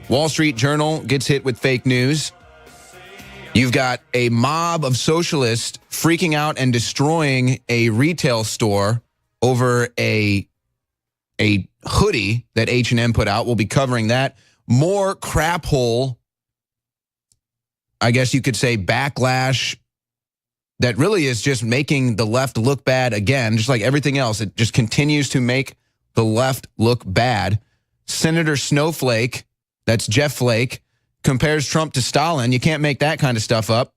Wall Street Journal gets hit with fake news. You've got a mob of socialists freaking out and destroying a retail store over a hoodie that H&M put out. We'll be covering that. More crap hole, I guess you could say, backlash that really is just making the left look bad again, just like everything else. It just continues to make the left look bad. Senator Snowflake, that's Jeff Flake, compares Trump to Stalin. You can't make that kind of stuff up.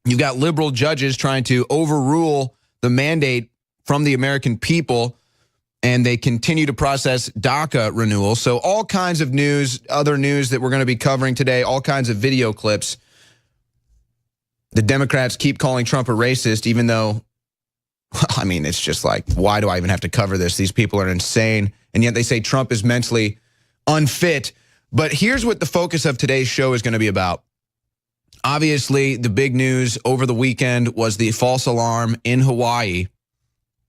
You've got liberal judges trying to overrule the mandate from the American people, and they continue to process DACA renewal. So all kinds of news, other news that we're going to be covering today, all kinds of video clips. The Democrats keep calling Trump a racist, even though, I mean, it's just like, why do I even have to cover this? These people are insane. And yet they say Trump is mentally unfit. But here's what the focus of today's show is going to be about. Obviously, the big news over the weekend was the false alarm in Hawaii,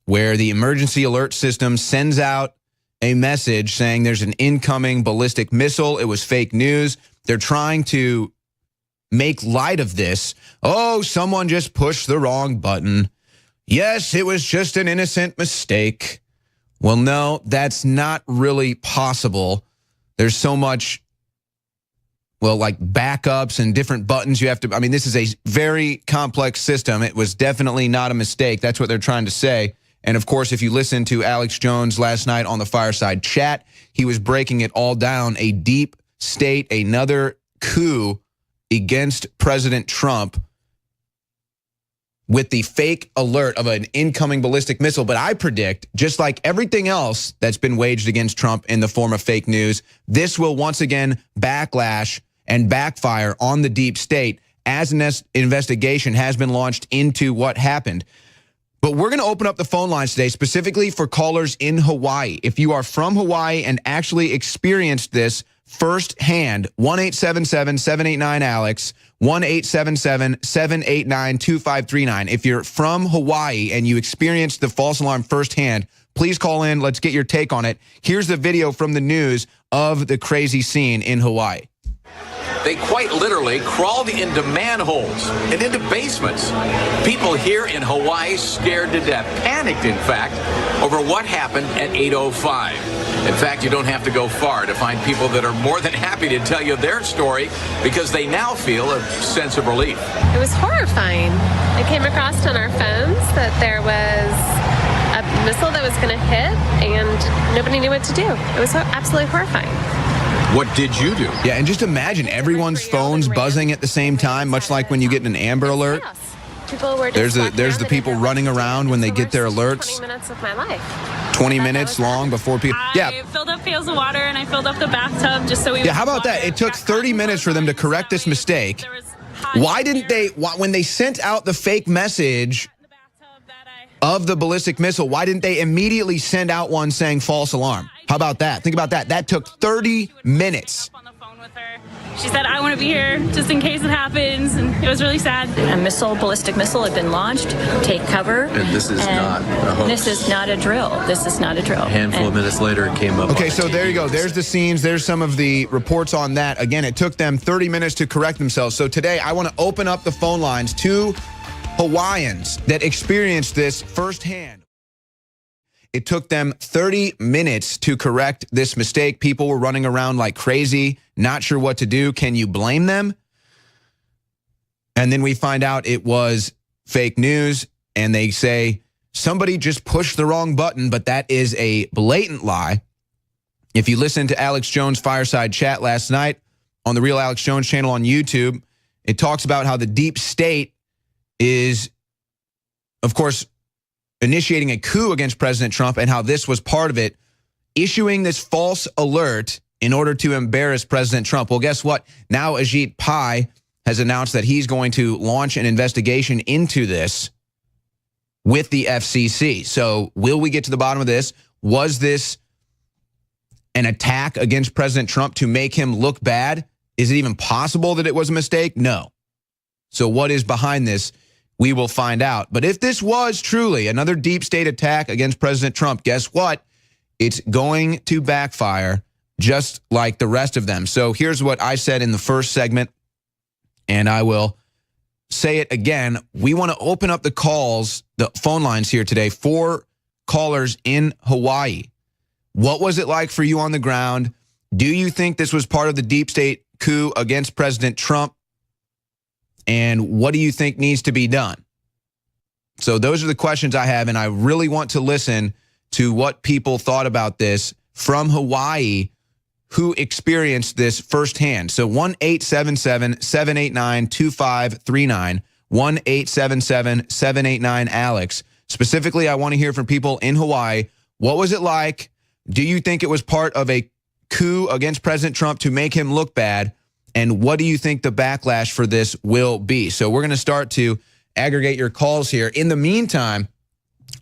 where the emergency alert system sends out a message saying there's an incoming ballistic missile. It was fake news. They're trying to make light of this. Oh, someone just pushed the wrong button. Yes, it was just an innocent mistake. Well, no, that's not really possible. There's so much, well, like backups and different buttons you have to, I mean, this is a very complex system. It was definitely not a mistake. That's what they're trying to say. And of course, if you listen to Alex Jones last night on the Fireside Chat, he was breaking it all down. A deep state, another coup against President Trump with the fake alert of an incoming ballistic missile. But I predict, just like everything else that's been waged against Trump in the form of fake news, this will once again backlash and backfire on the deep state as an investigation has been launched into what happened. But we're going to open up the phone lines today specifically for callers in Hawaii. If you are from Hawaii and actually experienced this firsthand, 1-877-789-ALEX, 1-877-789-2539. If you're from Hawaii and you experienced the false alarm firsthand, please call in. Let's get your take on it. Here's the video from the news of the crazy scene in Hawaii. They quite literally crawled into manholes and into basements. People here in Hawaii scared to death, panicked, in fact, over what happened at 8:05. In fact, you don't have to go far to find people that are more than happy to tell you their story because they now feel a sense of relief. It was horrifying. It came across on our phones that there was a missile that was going to hit and nobody knew what to do. It was absolutely horrifying. What did you do? Yeah, and just imagine everyone's phones buzzing at the same time, much like when you get an Amber Alert. There's the people running around when they get their alerts. 20 minutes of my life. 20 minutes long before people. Yeah. I filled up pails of water and I filled up the bathtub just so we. Yeah, how about that? It took 30 minutes for them to correct this mistake. Why didn't they, when they sent out the fake message of the ballistic missile, why didn't they immediately send out one saying false alarm? How about that? Think about that. That took 30 minutes. She said, I want to be here just in case it happens, and it was really sad. A ballistic missile had been launched. Take cover. And this is not a hoax. This is not a drill. This is not a drill. A handful of minutes later, it came up. Okay, so there you go. There's the scenes. There's some of the reports on that. Again, it took them 30 minutes to correct themselves. So today, I want to open up the phone lines to Hawaiians that experienced this firsthand. It took them 30 minutes to correct this mistake. People were running around like crazy, not sure what to do. Can you blame them? And then we find out it was fake news, and they say somebody just pushed the wrong button, but that is a blatant lie. If you listen to Alex Jones' Fireside Chat last night on the Real Alex Jones channel on YouTube, it talks about how the deep state is, of course, initiating a coup against President Trump and how this was part of it, issuing this false alert in order to embarrass President Trump. Well, guess what? Now Ajit Pai has announced that he's going to launch an investigation into this with the FCC. So will we get to the bottom of this? Was this an attack against President Trump to make him look bad? Is it even possible that it was a mistake? No. So what is behind this? We will find out. But if this was truly another deep state attack against President Trump, guess what? It's going to backfire just like the rest of them. So here's what I said in the first segment, and I will say it again. We want to open up the phone lines here today for callers in Hawaii. What was it like for you on the ground? Do you think this was part of the deep state coup against President Trump? And what do you think needs to be done? So those are the questions I have, and I really want to listen to what people thought about this from Hawaii who experienced this firsthand. So 1-877-789-2539, 1-877-789-ALEX. Specifically, I want to hear from people in Hawaii. What was it like? Do you think it was part of a coup against President Trump to make him look bad? And what do you think the backlash for this will be? So we're going to start to aggregate your calls here. In the meantime,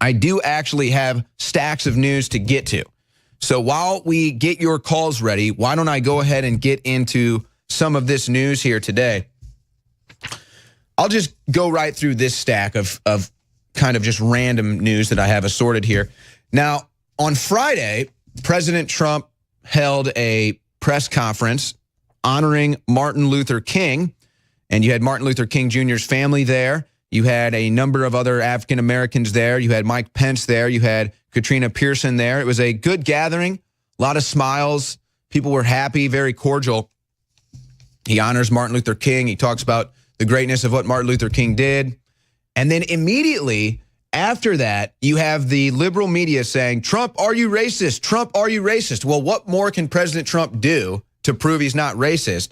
I do actually have stacks of news to get to. So while we get your calls ready, why don't I go ahead and get into some of this news here today? I'll just go right through this stack of kind of just random news that I have assorted here. Now, on Friday, President Trump held a press conference honoring Martin Luther King, and you had Martin Luther King Jr.'s family there. You had a number of other African Americans there. You had Mike Pence there. You had Katrina Pearson there. It was a good gathering, a lot of smiles. People were happy, very cordial. He honors Martin Luther King. He talks about the greatness of what Martin Luther King did. And then immediately after that, you have the liberal media saying, Trump, are you racist? Trump, are you racist? Well, what more can President Trump do to prove he's not racist?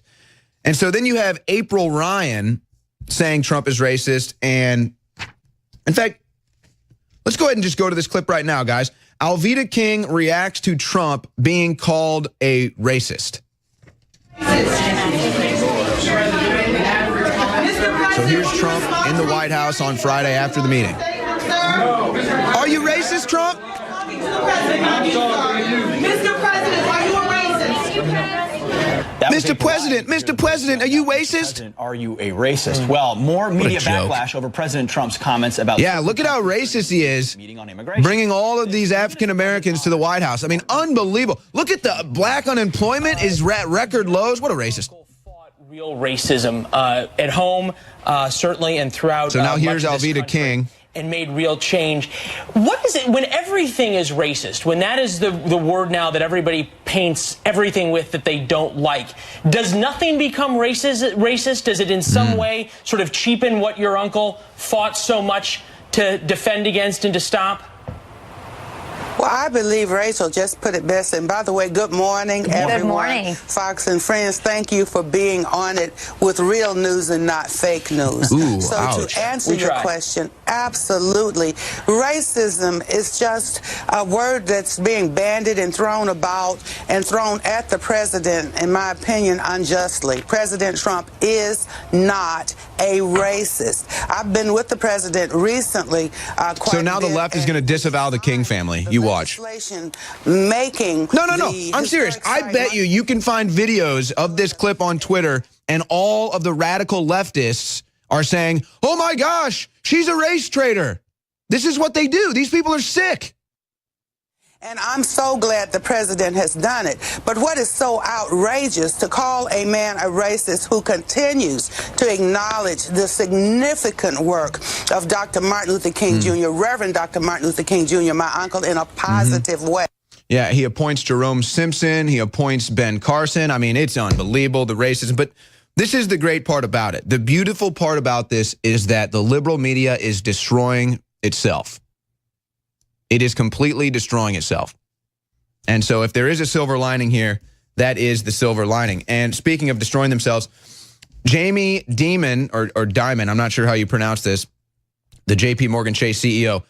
And so then you have April Ryan saying Trump is racist. And in fact, let's go ahead and just go to this clip right now, guys. Alveda King reacts to Trump being called a racist. So here's Trump in the White House on Friday after the meeting. Are you racist, Trump? Mr. President, are you a racist? Mr. President, are you racist? Are you a racist? Well, more media backlash over President Trump's comments about... Yeah, look at how racist he is, bringing all of these African Americans to the White House. I mean, unbelievable. Look at the black unemployment is at record lows. What a racist. Real racism at home, certainly, and throughout... So now here's Alveda King. And made real change. What is it when everything is racist, when that is the word now that everybody paints everything with that they don't like? Does nothing become racist? Does it in some way sort of cheapen what your uncle fought so much to defend against and to stop? Well, I believe Rachel just put it best. And by the way, good morning, everyone. Good morning. Fox and friends, thank you for being on it with real news and not fake news. Ooh, so ouch. to answer your question, absolutely. Racism is just a word that's being bandied and thrown about and thrown at the president, in my opinion, unjustly. President Trump is not a racist. I've been with the president recently. So now the left is going to disavow the King family. You watch. Making No. I'm serious. I bet you can find videos of this clip on Twitter, and all of the radical leftists are saying, oh my gosh, she's a race traitor. This is what they do. These people are sick. And I'm so glad the president has done it. But what is so outrageous to call a man a racist who continues to acknowledge the significant work of Dr. Martin Luther King Jr., Reverend Dr. Martin Luther King Jr., my uncle, in a positive way. Yeah, he appoints Jerome Simpson. He appoints Ben Carson. I mean, it's unbelievable, the racism. But this is the great part about it. The beautiful part about this is that the liberal media is destroying itself. It is completely destroying itself. And so if there is a silver lining here, that is the silver lining. And speaking of destroying themselves, Jamie Dimon, or Dimon, I'm not sure how you pronounce this, the JP Morgan Chase CEO,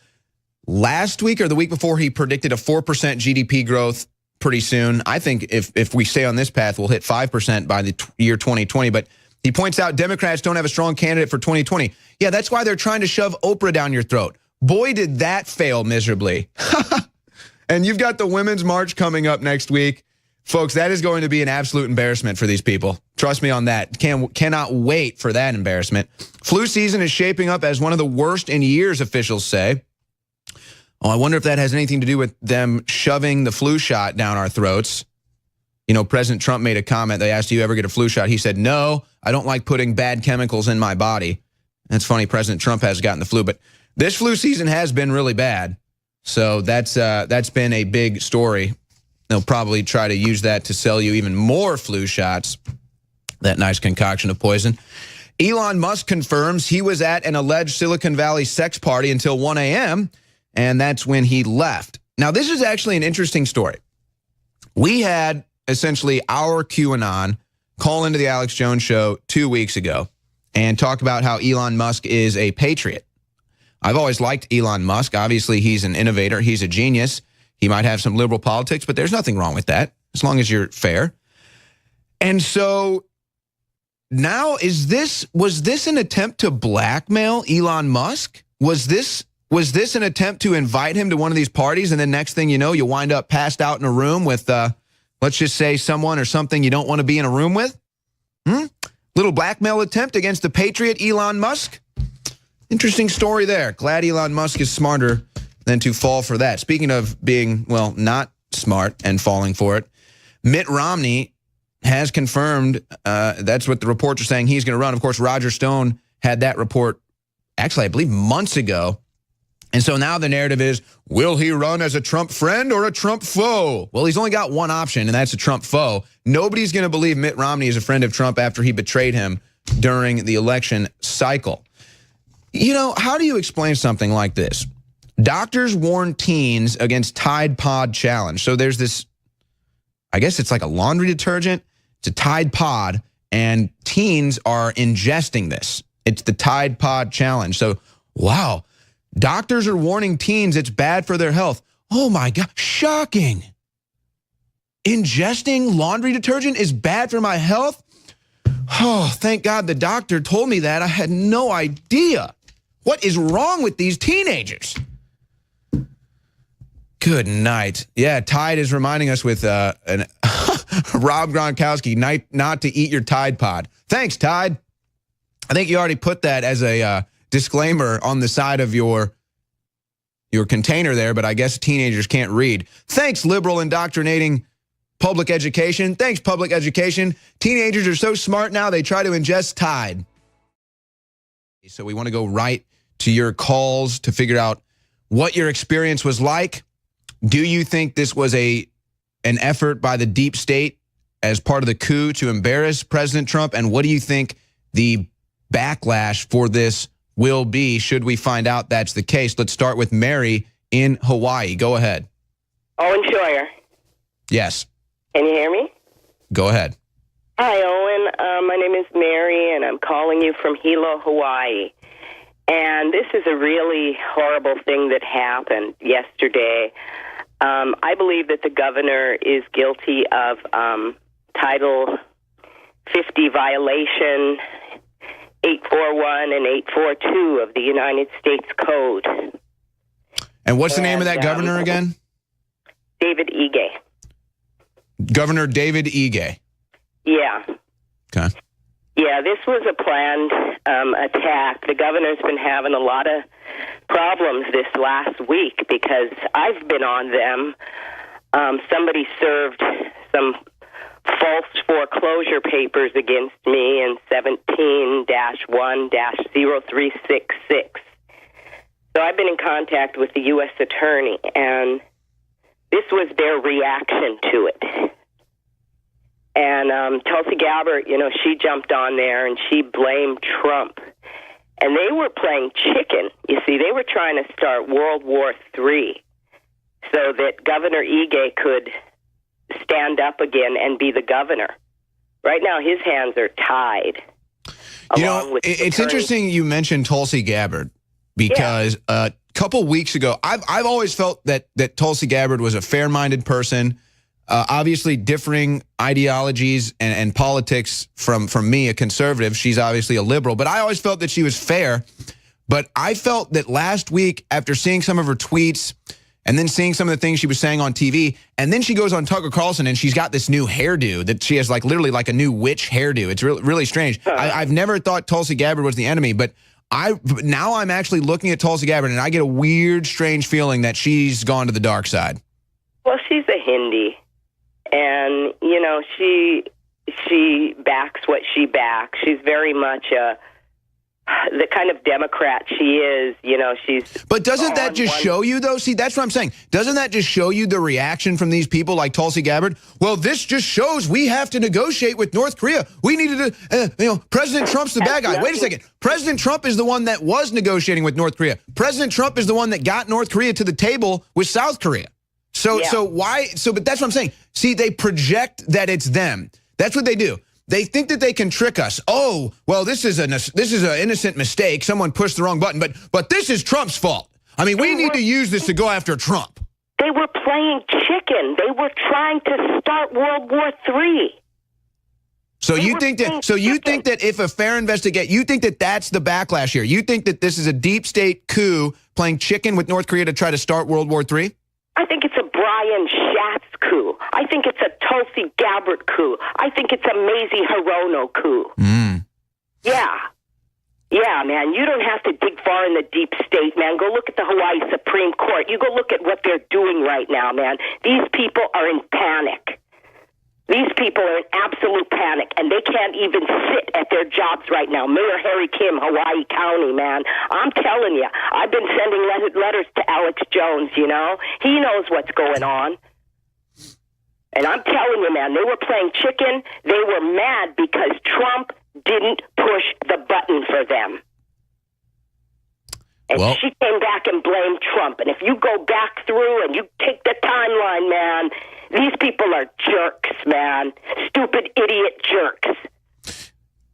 last week or the week before, he predicted a 4% GDP growth pretty soon. I think if we stay on this path, we'll hit 5% by the year 2020. But he points out Democrats don't have a strong candidate for 2020. Yeah, that's why they're trying to shove Oprah down your throat. Boy, did that fail miserably. And you've got the Women's March coming up next week. Folks, that is going to be an absolute embarrassment for these people. Trust me on that. Cannot wait for that embarrassment. Flu season is shaping up as one of the worst in years, officials say. Oh, I wonder if that has anything to do with them shoving the flu shot down our throats. You know, President Trump made a comment. They asked, do you ever get a flu shot? He said, no, I don't like putting bad chemicals in my body. That's funny. President Trump has gotten the flu, but this flu season has been really bad. So that's been a big story. They'll probably try to use that to sell you even more flu shots. That nice concoction of poison. Elon Musk confirms he was at an alleged Silicon Valley sex party until 1 a.m., and that's when he left. Now, this is actually an interesting story. We had essentially our QAnon call into the Alex Jones show 2 weeks ago and talk about how Elon Musk is a patriot. I've always liked Elon Musk. Obviously, he's an innovator. He's a genius. He might have some liberal politics, but there's nothing wrong with that as long as you're fair. And so now was this an attempt to blackmail Elon Musk? Was this an attempt to invite him to one of these parties, and then next thing you know, you wind up passed out in a room with, let's just say, someone or something you don't want to be in a room with? Little blackmail attempt against the patriot Elon Musk? Interesting story there. Glad Elon Musk is smarter than to fall for that. Speaking of being, well, not smart and falling for it, Mitt Romney has confirmed, that's what the reports are saying, he's going to run. Of course, Roger Stone had that report, actually, I believe months ago. And so now the narrative is, will he run as a Trump friend or a Trump foe? Well, he's only got one option, and that's a Trump foe. Nobody's going to believe Mitt Romney is a friend of Trump after he betrayed him during the election cycle. You know, how do you explain something like this? Doctors warn teens against Tide Pod Challenge. So there's this, I guess it's like a laundry detergent. It's a Tide Pod, and teens are ingesting this. It's the Tide Pod Challenge. So, wow, doctors are warning teens it's bad for their health. Oh, my God, shocking. Ingesting laundry detergent is bad for my health? Oh, thank God the doctor told me that. I had no idea. What is wrong with these teenagers? Good night. Yeah, Tide is reminding us with Rob Gronkowski not to eat your Tide Pod. Thanks, Tide. I think you already put that as a disclaimer on the side of your container there, but I guess teenagers can't read. Thanks, liberal indoctrinating public education. Thanks, public education. Teenagers are so smart now, they try to ingest Tide. So we want to go right to your calls to figure out what your experience was like. Do you think this was an effort by the deep state as part of the coup to embarrass President Trump? And what do you think the backlash for this will be should we find out that's the case? Let's start with Mary in Hawaii. Go ahead. Owen Schroyer. Yes. Can you hear me? Go ahead. Hi, Owen. My name is Mary, and I'm calling you from Hilo, Hawaii. And this is a really horrible thing that happened yesterday. I believe that the governor is guilty of Title 50 violation 841 and 842 of the United States Code. And what's the name of that governor again? David Ige. Governor David Ige. Yeah. Okay. Yeah, this was a planned attack. The governor's been having a lot of problems this last week because I've been on them. Somebody served some false foreclosure papers against me in 17-1-0366. So I've been in contact with the U.S. attorney, and this was their reaction to it. And Tulsi Gabbard, she jumped on there and she blamed Trump. And they were playing chicken. You see, they were trying to start World War III so that Governor Ige could stand up again and be the governor. Right now, his hands are tied. It's interesting you mentioned Tulsi Gabbard because a couple weeks ago, I've always felt that Tulsi Gabbard was a fair-minded person. Obviously differing ideologies and politics from me, a conservative. She's obviously a liberal, but I always felt that she was fair. But I felt that last week, after seeing some of her tweets and then seeing some of the things she was saying on TV, and then she goes on Tucker Carlson and she's got this new hairdo that she has literally like a new witch hairdo. It's really strange. I've never thought Tulsi Gabbard was the enemy, but now I'm actually looking at Tulsi Gabbard and I get a weird, strange feeling that she's gone to the dark side. Well, she's a Hindi. And, you know, she backs what she backs. She's very much the kind of Democrat she is, you know, she's... But doesn't that just show you, though? See, that's what I'm saying. Doesn't that just show you the reaction from these people like Tulsi Gabbard? Well, this just shows we have to negotiate with North Korea. We needed to, you know, President Trump's the bad guy. Wait a second. President Trump is the one that was negotiating with North Korea. President Trump is the one that got North Korea to the table with South Korea. So but that's what I'm saying. See, they project that it's them. That's what they do. They think that they can trick us. Oh, well, this is an innocent mistake. Someone pushed the wrong button, but this is Trump's fault. I mean, we need to use this to go after Trump. They were playing chicken. They were trying to start World War III. So you think that if a fair investigation, you think that that's the backlash here? You think that this is a deep state coup playing chicken with North Korea to try to start World War III? I think it's a Brian Schatz coup. I think it's a Tulsi Gabbard coup. I think it's a Mazie Hirono coup. Yeah, man. You don't have to dig far in the deep state, man. Go look at the Hawaii Supreme Court. You go look at what they're doing right now, man. These people are in panic. These people are in absolute panic, and they can't even sit at their jobs right now. Mayor Harry Kim, Hawaii County, man. I'm telling you, I've been sending letters to Alex Jones, you know. He knows what's going on. And I'm telling you, man, they were playing chicken. They were mad because Trump didn't push the button for them. And she came back and blamed Trump. And if you go back through and you take the timeline, man, these people are jerks, man. Stupid, idiot jerks.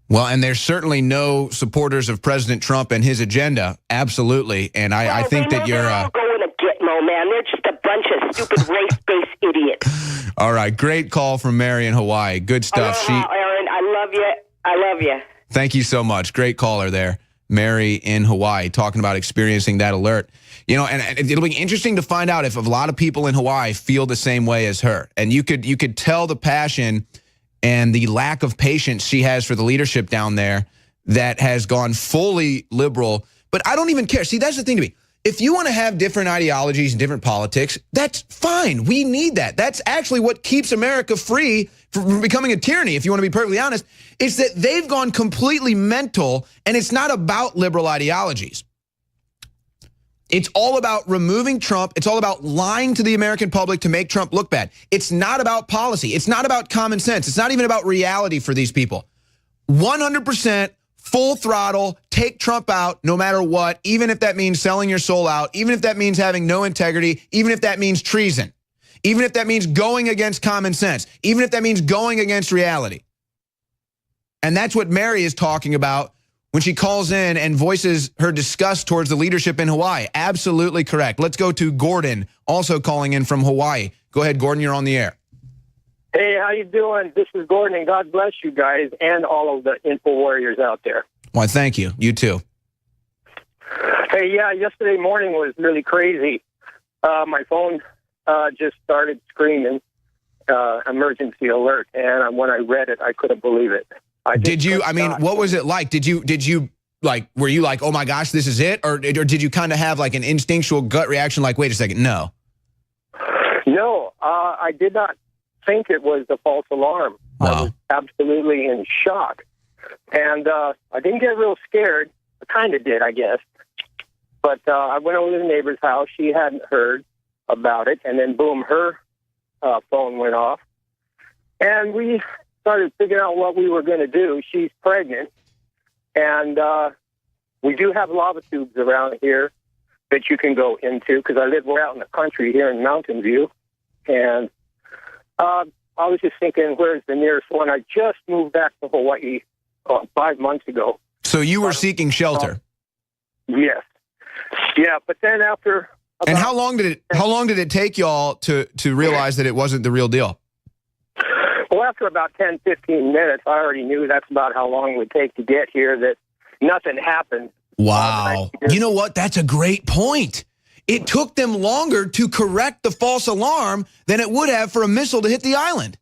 Well, and there's certainly no supporters of President Trump and his agenda. Absolutely. And I think that you're... They're all going to Gitmo, man. They're just a bunch of stupid race-based idiots. All right. Great call from Mary in Hawaii. Good stuff. Aaron, I love you. I love you. Thank you so much. Great caller there. Mary in Hawaii talking about experiencing that alert. You know, and it'll be interesting to find out if a lot of people in Hawaii feel the same way as her. And you could tell the passion and the lack of patience she has for the leadership down there that has gone fully liberal. But I don't even care. See, that's the thing to me. If you want to have different ideologies and different politics, that's fine. We need that. That's actually what keeps America free from becoming a tyranny, if you want to be perfectly honest. It's that they've gone completely mental, and it's not about liberal ideologies. It's all about removing Trump. It's all about lying to the American public to make Trump look bad. It's not about policy. It's not about common sense. It's not even about reality for these people. 100% full throttle, take Trump out no matter what, even if that means selling your soul out, even if that means having no integrity, even if that means treason, even if that means going against common sense, even if that means going against reality. And that's what Mary is talking about when she calls in and voices her disgust towards the leadership in Hawaii. Absolutely correct. Let's go to Gordon, also calling in from Hawaii. Go ahead, Gordon, you're on the air. Hey, how you doing? This is Gordon, and God bless you guys and all of the info warriors out there. Why, thank you. You too. Hey, yeah, yesterday morning was really crazy. My phone just started screaming, emergency alert, and when I read it, I couldn't believe it. What was it like? Did you were you like, oh my gosh, this is it? Or did you kind of have like an instinctual gut reaction like, wait a second, no? No, I did not think it was a false alarm. Wow. I was absolutely in shock. And I didn't get real scared. I kind of did, I guess. But I went over to the neighbor's house. She hadn't heard about it. And then, boom, her phone went off. And we started figuring out what we were going to do. She's pregnant. And we do have lava tubes around here that you can go into because I live way out in the country here in Mountain View. And I was just thinking, where's the nearest one? I just moved back to Hawaii 5 months ago. So you were seeking shelter? Yes. Yeah, but then after... And how long did it take y'all to realize that it wasn't the real deal? Well, after about 10, 15 minutes, I already knew that's about how long it would take to get here, that nothing happened. Wow. You know what? That's a great point. It took them longer to correct the false alarm than it would have for a missile to hit the island.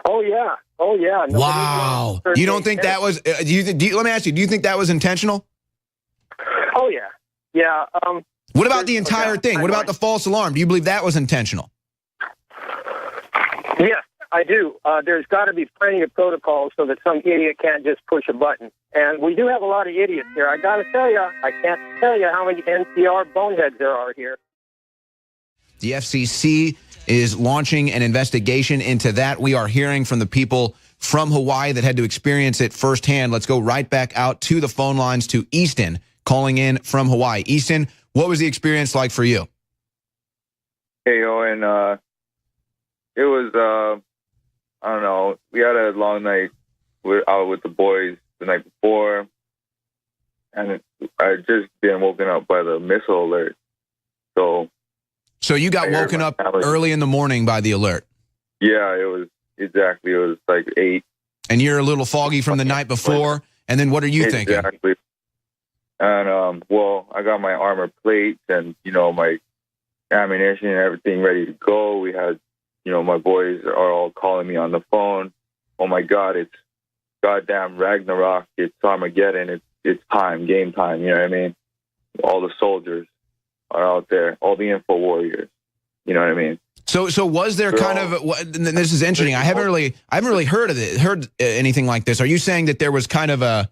Oh, yeah. Oh, yeah. Wow. You don't think that was, let me ask you, do you think that was intentional? Oh, yeah. Yeah. What about the entire thing? What about the false alarm? Do you believe that was intentional? Yes, I do. There's got to be plenty of protocols so that some idiot can't just push a button. And we do have a lot of idiots here. I got to tell you, I can't tell you how many NPR boneheads there are here. The FCC is launching an investigation into that. We are hearing from the people from Hawaii that had to experience it firsthand. Let's go right back out to the phone lines to Easton, calling in from Hawaii. Easton, what was the experience like for you? Hey, Owen, it was, I don't know, we had a long night out with the boys the night before, and I had just been woken up by the missile alert. So you got woken up early in the morning by the alert? Yeah, it was like 8. And you're a little foggy from the night before, and then what are you thinking? Exactly. And, well, I got my armor plates and, my ammunition and everything ready to go. We had, my boys are all calling me on the phone. Oh my God, it's goddamn Ragnarok. It's Armageddon. It's time, game time. You know what I mean? All the soldiers are out there, all the info warriors. You know what I mean? So was there kind of, this is interesting. I haven't really heard anything like this. Are you saying that there was kind of a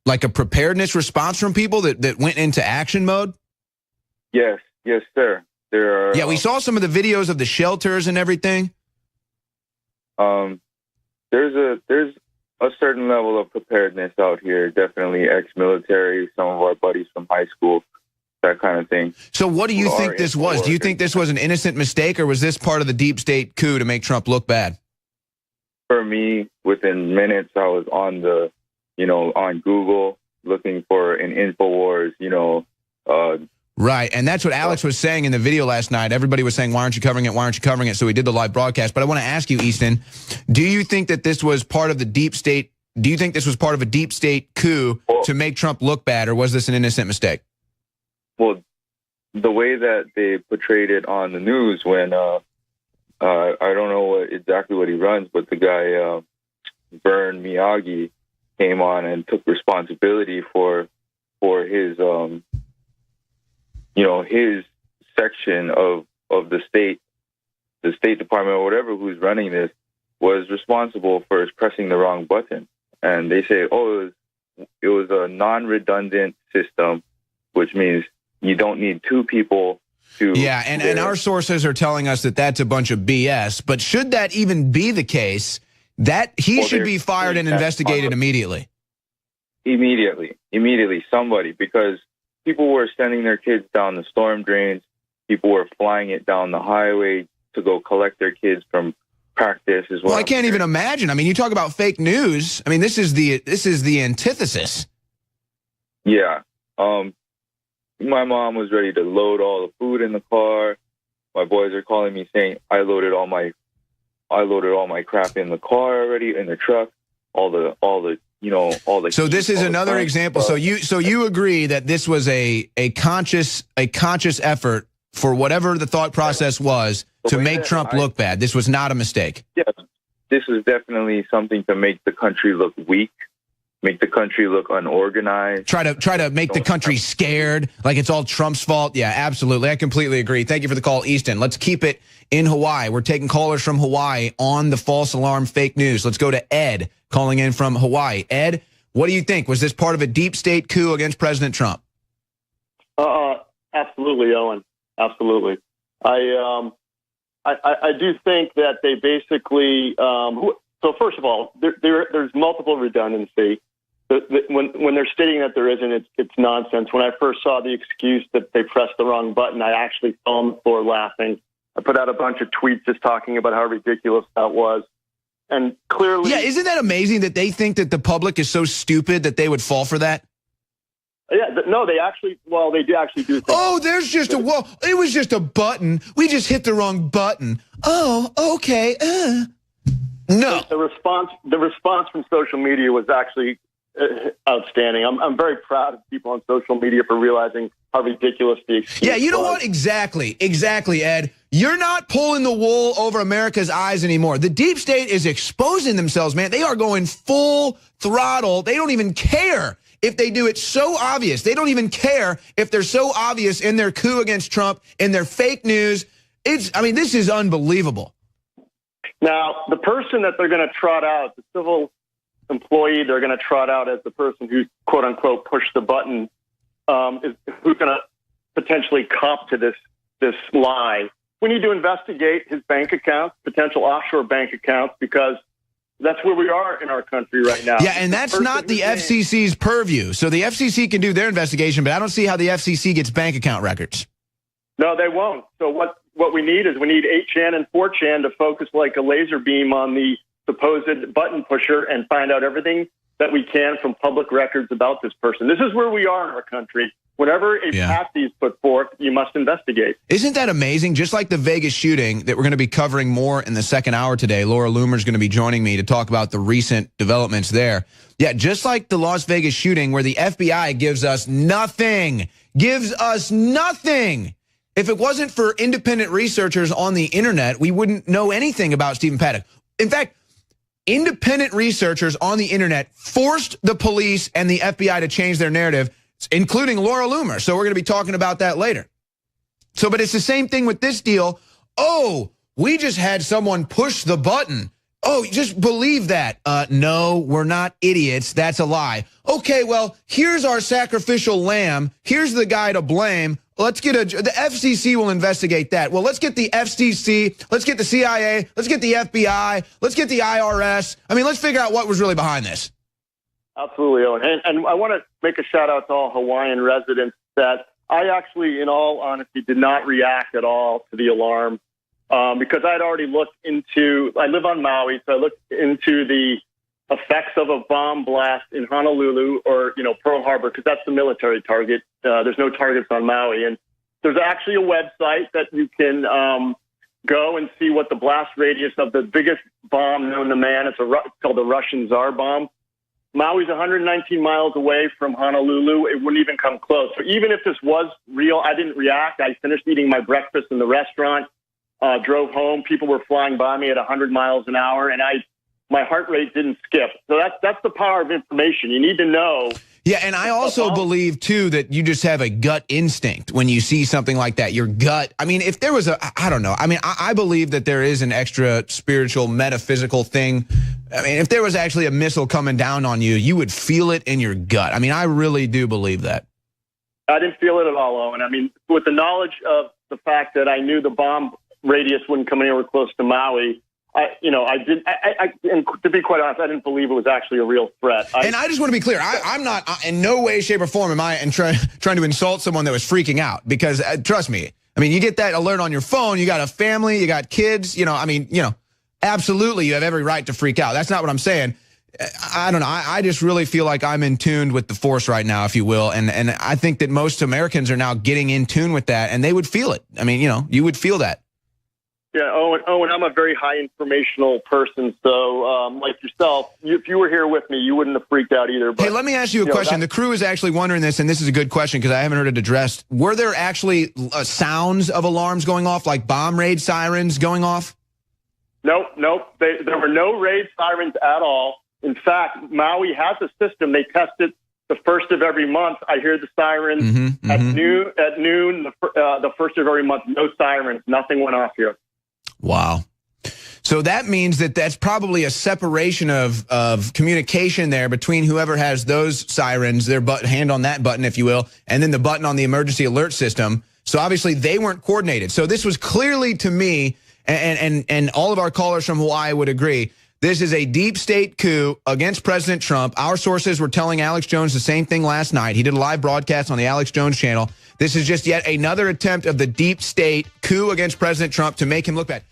preparedness response from people that went into action mode? Yes, sir. There are, yeah, we saw some of the videos of the shelters and everything. There's a certain level of preparedness out here. Definitely ex-military, some of our buddies from high school, that kind of thing. So what do you think this was? Do you think this was an innocent mistake, or was this part of the deep state coup to make Trump look bad? For me, within minutes, I was on on Google looking for an InfoWars, right, and that's what Alex was saying in the video last night. Everybody was saying, why aren't you covering it? Why aren't you covering it? So we did the live broadcast. But I want to ask you, Easton, do you think that this was part of the deep state? Do you think this was part of a deep state coup to make Trump look bad, or was this an innocent mistake? Well, the way that they portrayed it on the news when, I don't know exactly what he runs, but the guy, Vern Miyagi, came on and took responsibility for his, his section of the State Department or whatever who's running this was responsible for pressing the wrong button. And they say, it was a non-redundant system, which means you don't need two people to... Yeah, and our sources are telling us that that's a bunch of BS. But should that even be the case, that he should be fired and investigated immediately. Immediately, somebody, because people were sending their kids down the storm drains. People were flying it down the highway to go collect their kids from practice as well. Well, I can't even imagine. I mean, you talk about fake news. I mean, this is the antithesis. Yeah. My mom was ready to load all the food in the car. My boys are calling me saying I loaded all my crap in the car already, in the truck. All the. So this is another example. So you agree that this was a conscious effort for whatever the thought process was to make Trump look bad. This was not a mistake. Yeah, this was definitely something to make the country look weak, make the country look unorganized. Try to make the country scared, like it's all Trump's fault. Yeah, absolutely. I completely agree. Thank you for the call, Easton. Let's keep it in Hawaii. We're taking callers from Hawaii on the false alarm fake news. Let's go to Ed calling in from Hawaii. Ed, what do you think? Was this part of a deep state coup against President Trump? Absolutely, Owen. Absolutely. I do think that they basically. So first of all, there's multiple redundancy. When they're stating that there isn't, it's nonsense. When I first saw the excuse that they pressed the wrong button, I actually fell on the floor laughing. I put out a bunch of tweets just talking about how ridiculous that was. And clearly... Yeah, isn't that amazing that they think that the public is so stupid that they would fall for that? Yeah, no, they do actually do think... Oh, there's just it was just a button. We just hit the wrong button. Oh, okay. No. The response from social media was actually outstanding. I'm very proud of people on social media for realizing how ridiculous the excuse was. Yeah, you know what? Exactly, Ed. You're not pulling the wool over America's eyes anymore. The deep state is exposing themselves, man. They are going full throttle. They don't even care if they do it so obvious. They don't even care if they're so obvious in their coup against Trump, in their fake news. This is unbelievable. Now, the person that they're going to trot out, the civil employee they're going to trot out as the person who, quote unquote, pushed the button, is who's going to potentially cop to this lie. We need to investigate his bank accounts, potential offshore bank accounts, because that's where we are in our country right now. Yeah, and that's not the FCC's purview. So the FCC can do their investigation, but I don't see how the FCC gets bank account records. No, they won't. So what we need is we need 8chan and 4chan to focus like a laser beam on the supposed button pusher and find out everything that we can from public records about this person. This is where we are in our country. Whenever a patsy is put forth, you must investigate. Isn't that amazing? Just like the Vegas shooting that we're going to be covering more in the second hour today. Laura Loomer's going to be joining me to talk about the recent developments there. Yeah, just like the Las Vegas shooting where the FBI gives us nothing. If it wasn't for independent researchers on the internet, we wouldn't know anything about Stephen Paddock. In fact, independent researchers on the internet forced the police and the FBI to change their narrative, including Laura Loomer. So we're going to be talking about that later. So, but it's the same thing with this deal. Oh, we just had someone push the button. Oh, just believe that. No, we're not idiots. That's a lie. Okay, well, here's our sacrificial lamb. Here's the guy to blame. Let's get the FCC will investigate that. Well, let's get the FCC, let's get the CIA, let's get the FBI, let's get the IRS. I mean, let's figure out what was really behind this. Absolutely, Owen. And I want to make a shout out to all Hawaiian residents that I actually, in all honesty, did not react at all to the alarm because I'd already looked into, I live on Maui, so I looked into the effects of a bomb blast in Honolulu or, Pearl Harbor, because that's the military target. There's no targets on Maui. And there's actually a website that you can go and see what the blast radius of the biggest bomb known to man. It's called the Russian Tsar bomb. Maui's 119 miles away from Honolulu. It wouldn't even come close. So even if this was real, I didn't react. I finished eating my breakfast in the restaurant, drove home. People were flying by me at 100 miles an hour, and my heart rate didn't skip. So that's the power of information. You need to know. Yeah, and I also believe, too, that you just have a gut instinct when you see something like that. Your gut, I mean, if there was I don't know. I mean, I believe that there is an extra spiritual, metaphysical thing. I mean, if there was actually a missile coming down on you, you would feel it in your gut. I mean, I really do believe that. I didn't feel it at all, Owen. I mean, with the knowledge of the fact that I knew the bomb radius wouldn't come anywhere close to Maui, and to be quite honest, I didn't believe it was actually a real threat. And I just want to be clear. I'm not in no way, shape, or form am I trying to insult someone that was freaking out, because trust me, I mean, you get that alert on your phone. You got a family, you got kids, absolutely, you have every right to freak out. That's not what I'm saying. I don't know. I just really feel like I'm in tune with the force right now, if you will. And I think that most Americans are now getting in tune with that, and they would feel it. I mean, you would feel that. Yeah, Owen, I'm a very high informational person, so like yourself, if you were here with me, you wouldn't have freaked out either. But, hey, let me ask you a question. The crew is actually wondering this, and this is a good question because I haven't heard it addressed. Were there actually sounds of alarms going off, like bomb raid sirens going off? Nope. There were no raid sirens at all. In fact, Maui has a system. They test it the first of every month. I hear the sirens at noon. The first of every month, no sirens. Nothing went off here. Wow. So that means that that's probably a separation of communication there between whoever has those sirens, their hand on that button, if you will, and then the button on the emergency alert system. So obviously they weren't coordinated. So this was clearly, to me, and all of our callers from Hawaii would agree, this is a deep state coup against President Trump. Our sources were telling Alex Jones the same thing last night. He did a live broadcast on the Alex Jones channel. This is just yet another attempt of the deep state coup against President Trump to make him look bad.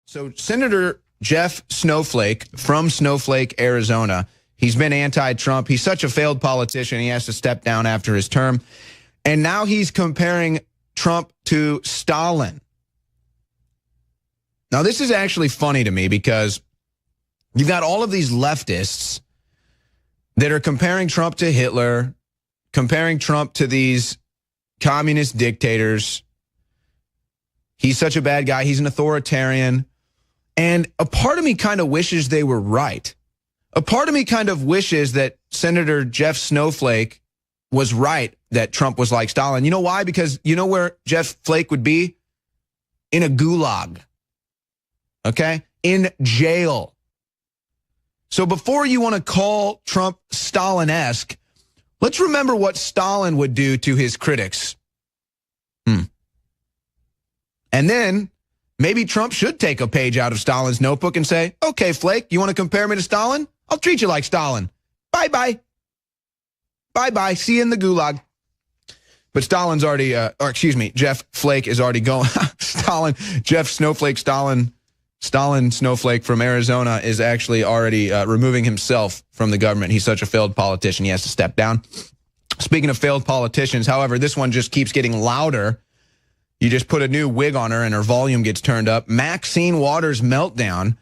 So Senator Jeff Snowflake from Snowflake, Arizona, he's been anti-Trump. He's such a failed politician. He has to step down after his term. And now he's comparing Trump to Stalin. Now, this is actually funny to me because you've got all of these leftists that are comparing Trump to Hitler, comparing Trump to these communist dictators. He's such a bad guy. He's an authoritarian. And a part of me kind of wishes they were right. A part of me kind of wishes that Senator Jeff Snowflake was right that Trump was like Stalin. You know why? Because you know where Jeff Flake would be? In a gulag. okay? In jail. So before you want to call Trump Stalin-esque, let's remember what Stalin would do to his critics. And then maybe Trump should take a page out of Stalin's notebook and say, okay, Flake, you want to compare me to Stalin? I'll treat you like Stalin. Bye-bye. Bye-bye. See you in the gulag. But Stalin's already, Jeff Flake is already going. Jeff Snowflake Stalin Snowflake from Arizona is actually already removing himself from the government. He's such a failed politician, he has to step down. Speaking of failed politicians, however, this one just keeps getting louder. You just put a new wig on her and her volume gets turned up. Maxine Waters' meltdown.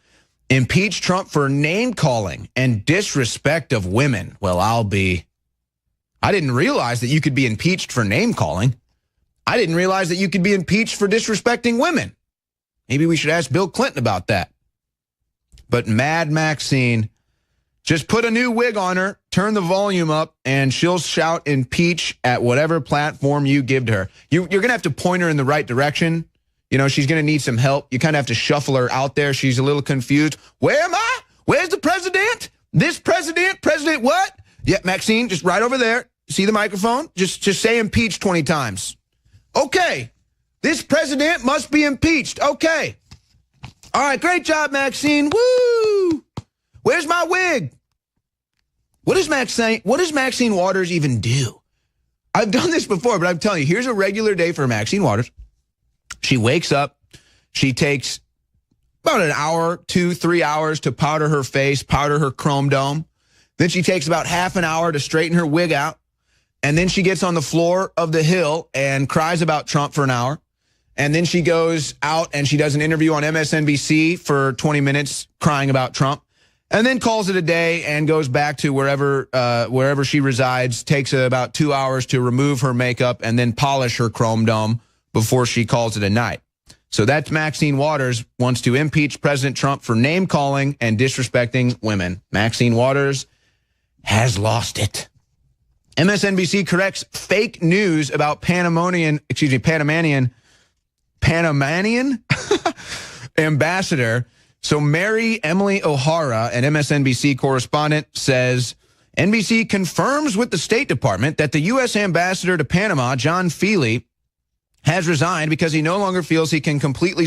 Impeach Trump for name-calling and disrespect of women. Well, I didn't realize that you could be impeached for name-calling. I didn't realize that you could be impeached for disrespecting women. Maybe we should ask Bill Clinton about that. But Mad Maxine, just put a new wig on her, turn the volume up, and she'll shout impeach at whatever platform you give to her. You're going to have to point her in the right direction. You know, she's going to need some help. You kind of have to shuffle her out there. She's a little confused. Where am I? Where's the president? This president? President what? Yeah, Maxine, just right over there. See the microphone? Just say impeach 20 times. Okay. This president must be impeached. Okay. All right, great job, Maxine. Woo! Where's my wig? What does Maxine Waters even do? I've done this before, but I'm telling you, here's a regular day for Maxine Waters. She wakes up. She takes about an hour, 2-3 hours to powder her face, powder her chrome dome. Then she takes about half an hour to straighten her wig out. And then she gets on the floor of the Hill and cries about Trump for an hour. And then she goes out and she does an interview on MSNBC for 20 minutes crying about Trump. And then calls it a day and goes back to wherever she resides, takes about 2 hours to remove her makeup and then polish her chrome dome before she calls it a night. So that's Maxine Waters, wants to impeach President Trump for name-calling and disrespecting women. Maxine Waters has lost it. MSNBC corrects fake news about Panamanian ambassador. So Mary Emily O'Hara, an MSNBC correspondent, says NBC confirms with the State Department that the U.S. ambassador to Panama, John Feely, has resigned because he no longer feels he can comfortably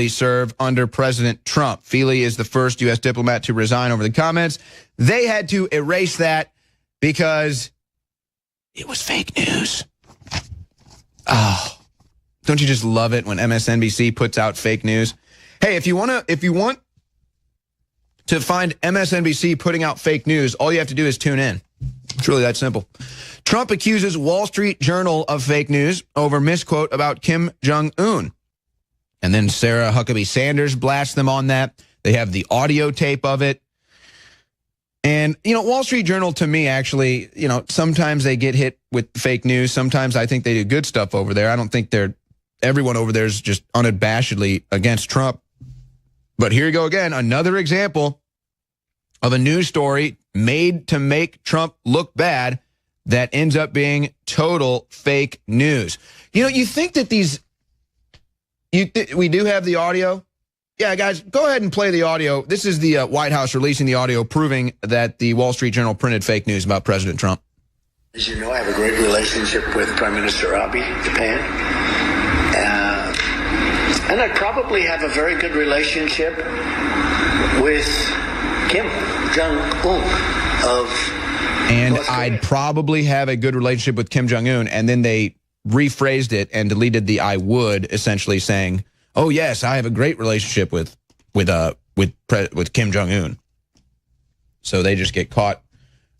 serve under President Trump. Feely is the first U.S. diplomat to resign over the comments. They had to erase that because it was fake news. Oh, don't you just love it when MSNBC puts out fake news? Hey, if you want to find MSNBC putting out fake news, all you have to do is tune in. It's really that simple. Trump accuses Wall Street Journal of fake news over misquote about Kim Jong-un. And then Sarah Huckabee Sanders blasts them on that. They have the audio tape of it. And, Wall Street Journal, to me, actually, sometimes they get hit with fake news. Sometimes I think they do good stuff over there. I don't think everyone over there is just unabashedly against Trump. But here you go again, another example of a news story made to make Trump look bad that ends up being total fake news. You think that we do have the audio? Yeah, guys, go ahead and play the audio. This is the White House releasing the audio proving that the Wall Street Journal printed fake news about President Trump. As you know, I have a great relationship with Prime Minister Abe, Japan. And I probably have a very good relationship with Kim Jong-un And I'd probably have a good relationship with Kim Jong-un, and then they rephrased it and deleted the I would, essentially saying, oh, yes, I have a great relationship with Kim Jong-un. So they just get caught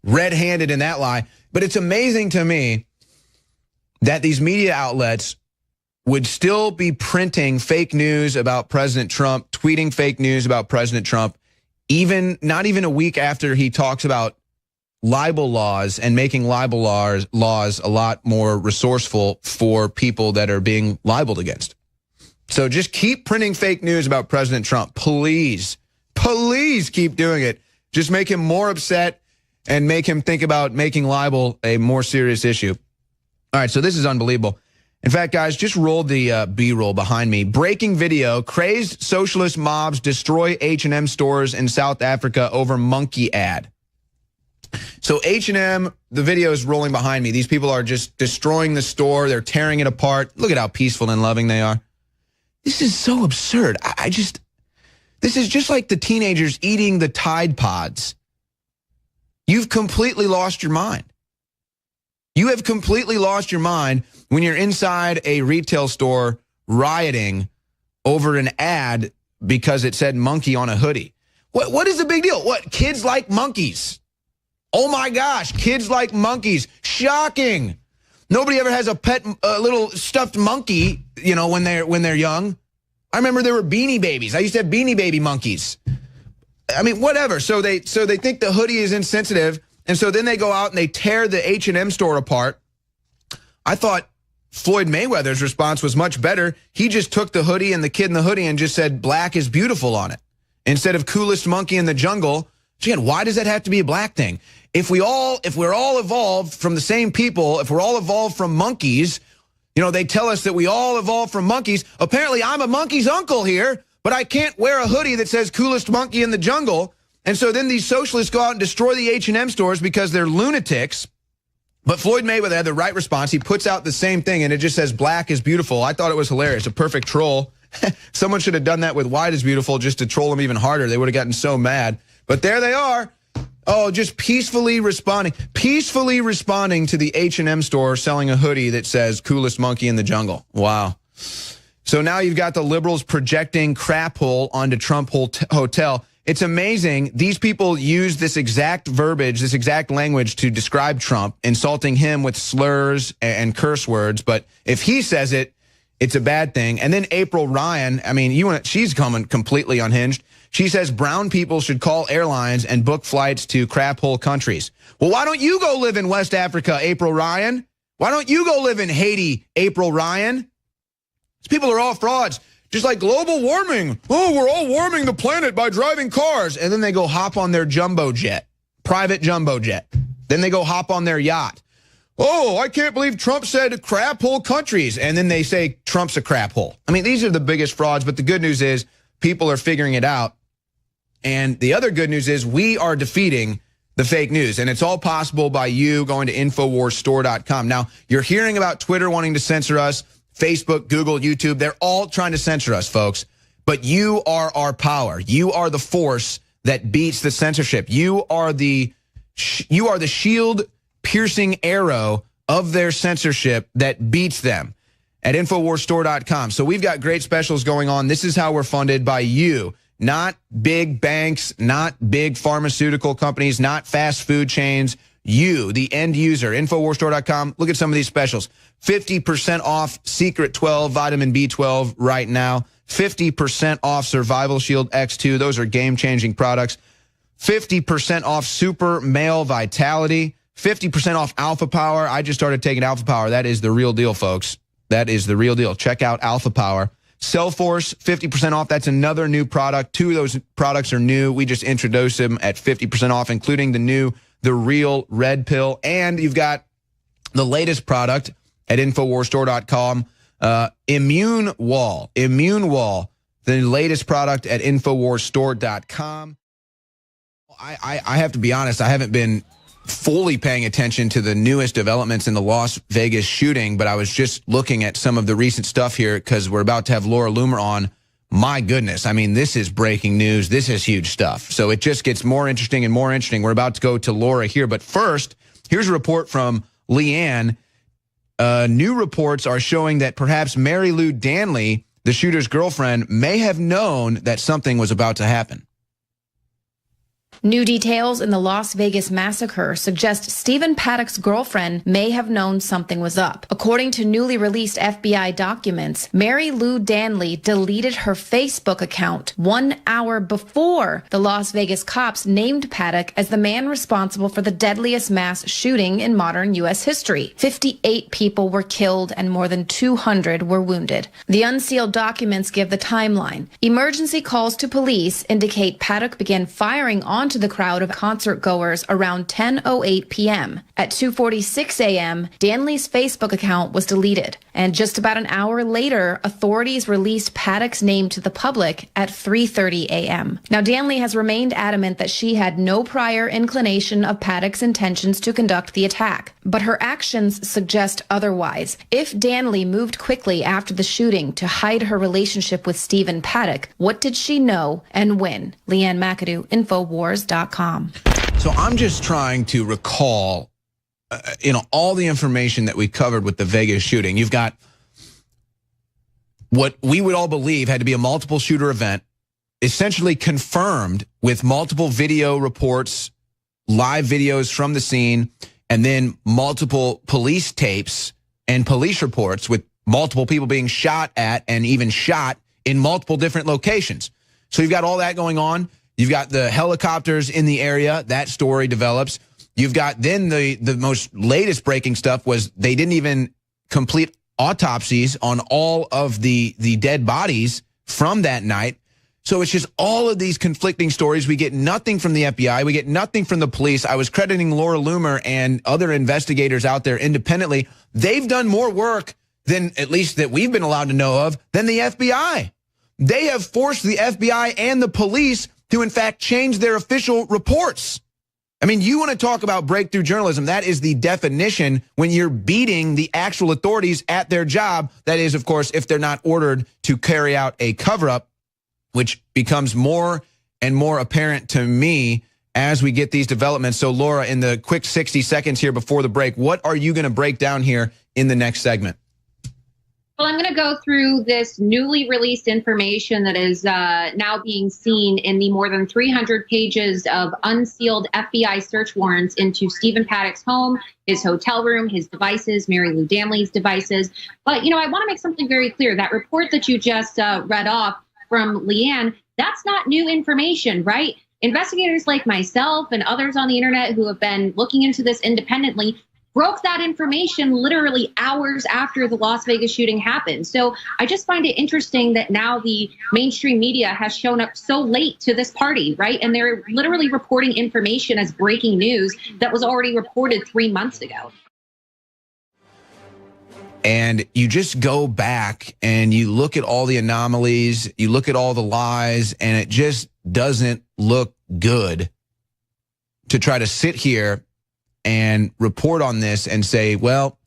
red-handed in that lie. But it's amazing to me that these media outlets would still be printing fake news about President Trump, tweeting fake news about President Trump, not even a week after he talks about libel laws and making libel laws a lot more resourceful for people that are being libeled against. So just keep printing fake news about President Trump. Please keep doing it. Just make him more upset and make him think about making libel a more serious issue. All right, so this is unbelievable. In fact, guys, just roll the B-roll behind me. Breaking video, crazed socialist mobs destroy H&M stores in South Africa over monkey ad. So H&M, the video is rolling behind me. These people are just destroying the store. They're tearing it apart. Look at how peaceful and loving they are. This is so absurd. This is just like the teenagers eating the Tide Pods. You've completely lost your mind. You have completely lost your mind when you're inside a retail store rioting over an ad because it said monkey on a hoodie. What is the big deal? What, kids like monkeys? Oh my gosh, kids like monkeys. Shocking. Nobody ever has a pet little stuffed monkey, you know, when they're young. I remember there were Beanie Babies. I used to have Beanie Baby monkeys. I mean, whatever. So they think the hoodie is insensitive, and so then they go out and they tear the H&M store apart. I thought Floyd Mayweather's response was much better. He just took the hoodie and the kid in the hoodie and just said black is beautiful on it instead of coolest monkey in the jungle. Again, why does that have to be a black thing? If we're all evolved from the same people, if we're all evolved from monkeys, you know, they tell us that we all evolved from monkeys. Apparently, I'm a monkey's uncle here, but I can't wear a hoodie that says coolest monkey in the jungle. And so then these socialists go out and destroy the H&M stores because they're lunatics. But Floyd Mayweather had the right response. He puts out the same thing, and it just says black is beautiful. I thought it was hilarious. A perfect troll. Someone should have done that with white is beautiful just to troll them even harder. They would have gotten so mad. But there they are. Oh, just peacefully responding to the H&M store selling a hoodie that says coolest monkey in the jungle. Wow. So now you've got the liberals projecting crap hole onto Trump Hotel. It's amazing. These people use this exact verbiage, this exact language to describe Trump, insulting him with slurs and curse words. But if he says it, it's a bad thing. And then April Ryan, I mean, she's coming completely unhinged. She says brown people should call airlines and book flights to crap hole countries. Well, why don't you go live in West Africa, April Ryan? Why don't you go live in Haiti, April Ryan? These people are all frauds. Just like global warming. Oh, we're all warming the planet by driving cars. And then they go hop on their jumbo jet, private jumbo jet. Then they go hop on their yacht. Oh, I can't believe Trump said crap hole countries. And then they say Trump's a crap hole. I mean, these are the biggest frauds. But the good news is people are figuring it out. And the other good news is we are defeating the fake news. And it's all possible by you going to InfoWarsStore.com. Now, you're hearing about Twitter wanting to censor us, Facebook, Google, YouTube. They're all trying to censor us, folks. But you are our power. You are the force that beats the censorship. You are the shield-piercing arrow of their censorship that beats them at InfoWarsStore.com. So we've got great specials going on. This is how we're funded by you. Not big banks, not big pharmaceutical companies, not fast food chains. You, the end user, InfoWarsStore.com. Look at some of these specials. 50% off Secret 12 Vitamin B12 right now. 50% off Survival Shield X2. Those are game-changing products. 50% off Super Male Vitality. 50% off Alpha Power. I just started taking Alpha Power. That is the real deal, folks. That is the real deal. Check out Alpha Power. Cellforce, 50% off. That's another new product. 2 of those products are new. We just introduced them at 50% off, including the Real Red Pill. And you've got the latest product at InfoWarsStore.com, Immune Wall. Immune Wall, the latest product at InfoWarsStore.com. I have to be honest, I haven't been fully paying attention to the newest developments in the Las Vegas shooting, but I was just looking at some of the recent stuff here because we're about to have Laura Loomer on. My goodness, I mean, this is breaking news. This is huge stuff. So it just gets more interesting and more interesting. We're about to go to Laura here, but first, here's a report from Leanne. New reports are showing that perhaps Mary Lou Danley, the shooter's girlfriend, may have known that something was about to happen. New details in the Las Vegas massacre suggest Stephen Paddock's girlfriend may have known something was up. According to newly released FBI documents, Mary Lou Danley deleted her Facebook account 1 hour before the Las Vegas cops named Paddock as the man responsible for the deadliest mass shooting in modern U.S. history. 58 people were killed and more than 200 were wounded. The unsealed documents give the timeline. Emergency calls to police indicate Paddock began firing on onto the crowd of concert goers around 10:08 p.m. At 2:46 a.m., Danley's Facebook account was deleted. And just about an hour later, authorities released Paddock's name to the public at 3:30 a.m. Now, Danley has remained adamant that she had no prior inclination of Paddock's intentions to conduct the attack. But her actions suggest otherwise. If Danley moved quickly after the shooting to hide her relationship with Stephen Paddock, what did she know and when? Leanne McAdoo, Infowars.com. So I'm just trying to recall, all the information that we covered with the Vegas shooting. You've got what we would all believe had to be a multiple shooter event, essentially confirmed with multiple video reports, live videos from the scene, and then multiple police tapes and police reports with multiple people being shot at and even shot in multiple different locations. So you've got all that going on. You've got the helicopters in the area. That story develops. You've got then the most latest breaking stuff was they didn't even complete autopsies on all of the dead bodies from that night. So it's just all of these conflicting stories. We get nothing from the FBI. We get nothing from the police. I was crediting Laura Loomer and other investigators out there independently. They've done more work than, at least that we've been allowed to know of, than the FBI. They have forced the FBI and the police to, in fact, change their official reports. I mean, you want to talk about breakthrough journalism. That is the definition when you're beating the actual authorities at their job. That is, of course, if they're not ordered to carry out a cover-up, which becomes more and more apparent to me as we get these developments. So, Laura, in the quick 60 seconds here before the break, what are you going to break down here in the next segment? Well, I'm going to go through this newly released information that is now being seen in the more than 300 pages of unsealed FBI search warrants into Stephen Paddock's home, his hotel room, his devices, Mary Lou Danley's devices. But, I want to make something very clear. That report that you just read off from Leanne, that's not new information, right? Investigators like myself and others on the internet who have been looking into this independently broke that information literally hours after the Las Vegas shooting happened. So I just find it interesting that now the mainstream media has shown up so late to this party, right? And they're literally reporting information as breaking news that was already reported 3 months ago. And you just go back and you look at all the anomalies, you look at all the lies, and it just doesn't look good to try to sit here and report on this and say, well,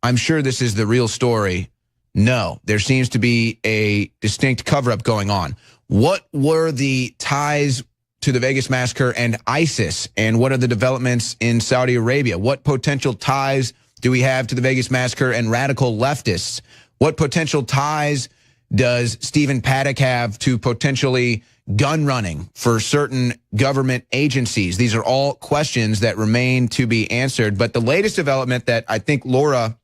I'm sure this is the real story. No, there seems to be a distinct cover-up going on. What were the ties to the Vegas massacre and ISIS? And what are the developments in Saudi Arabia? What potential ties do we have to the Vegas massacre and radical leftists? What potential ties does Stephen Paddock have to potentially gun running for certain government agencies? These are all questions that remain to be answered. But the latest development that I think, Laura,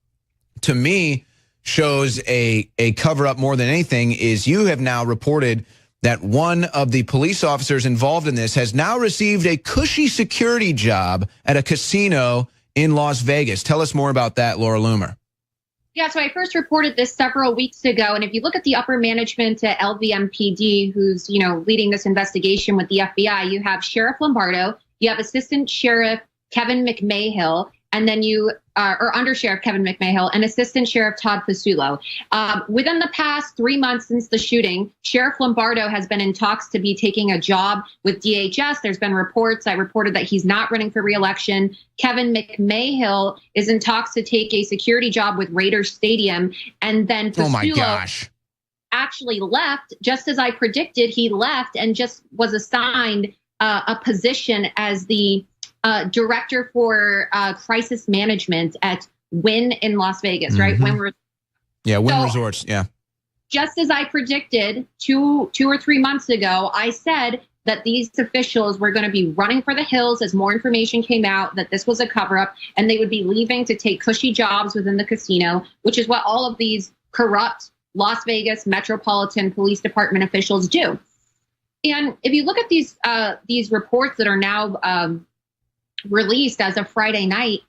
to me, shows a cover-up more than anything is you have now reported that one of the police officers involved in this has now received a cushy security job at a casino in Las Vegas. Tell us more about that, Laura Loomer. Yeah, so I first reported this several weeks ago, and if you look at the upper management at LVMPD, who's, leading this investigation with the FBI, you have Sheriff Lombardo, you have Assistant Sheriff Kevin McMahill, and then or Under Sheriff Kevin McMahill and Assistant Sheriff Todd Pasulo. Within the past 3 months since the shooting, Sheriff Lombardo has been in talks to be taking a job with DHS. There's been reports. I reported that he's not running for re-election. Kevin McMahill is in talks to take a security job with Raiders Stadium. And then Pasulo actually left, just as I predicted. He left and just was assigned a position as the director for crisis management at Wynn in Las Vegas, right? Wynn Resorts, yeah. Just as I predicted 2 or 3 months ago, I said that these officials were going to be running for the hills as more information came out, that this was a cover-up, and they would be leaving to take cushy jobs within the casino, which is what all of these corrupt Las Vegas Metropolitan Police Department officials do. And if you look at these reports that are now released as of Friday night,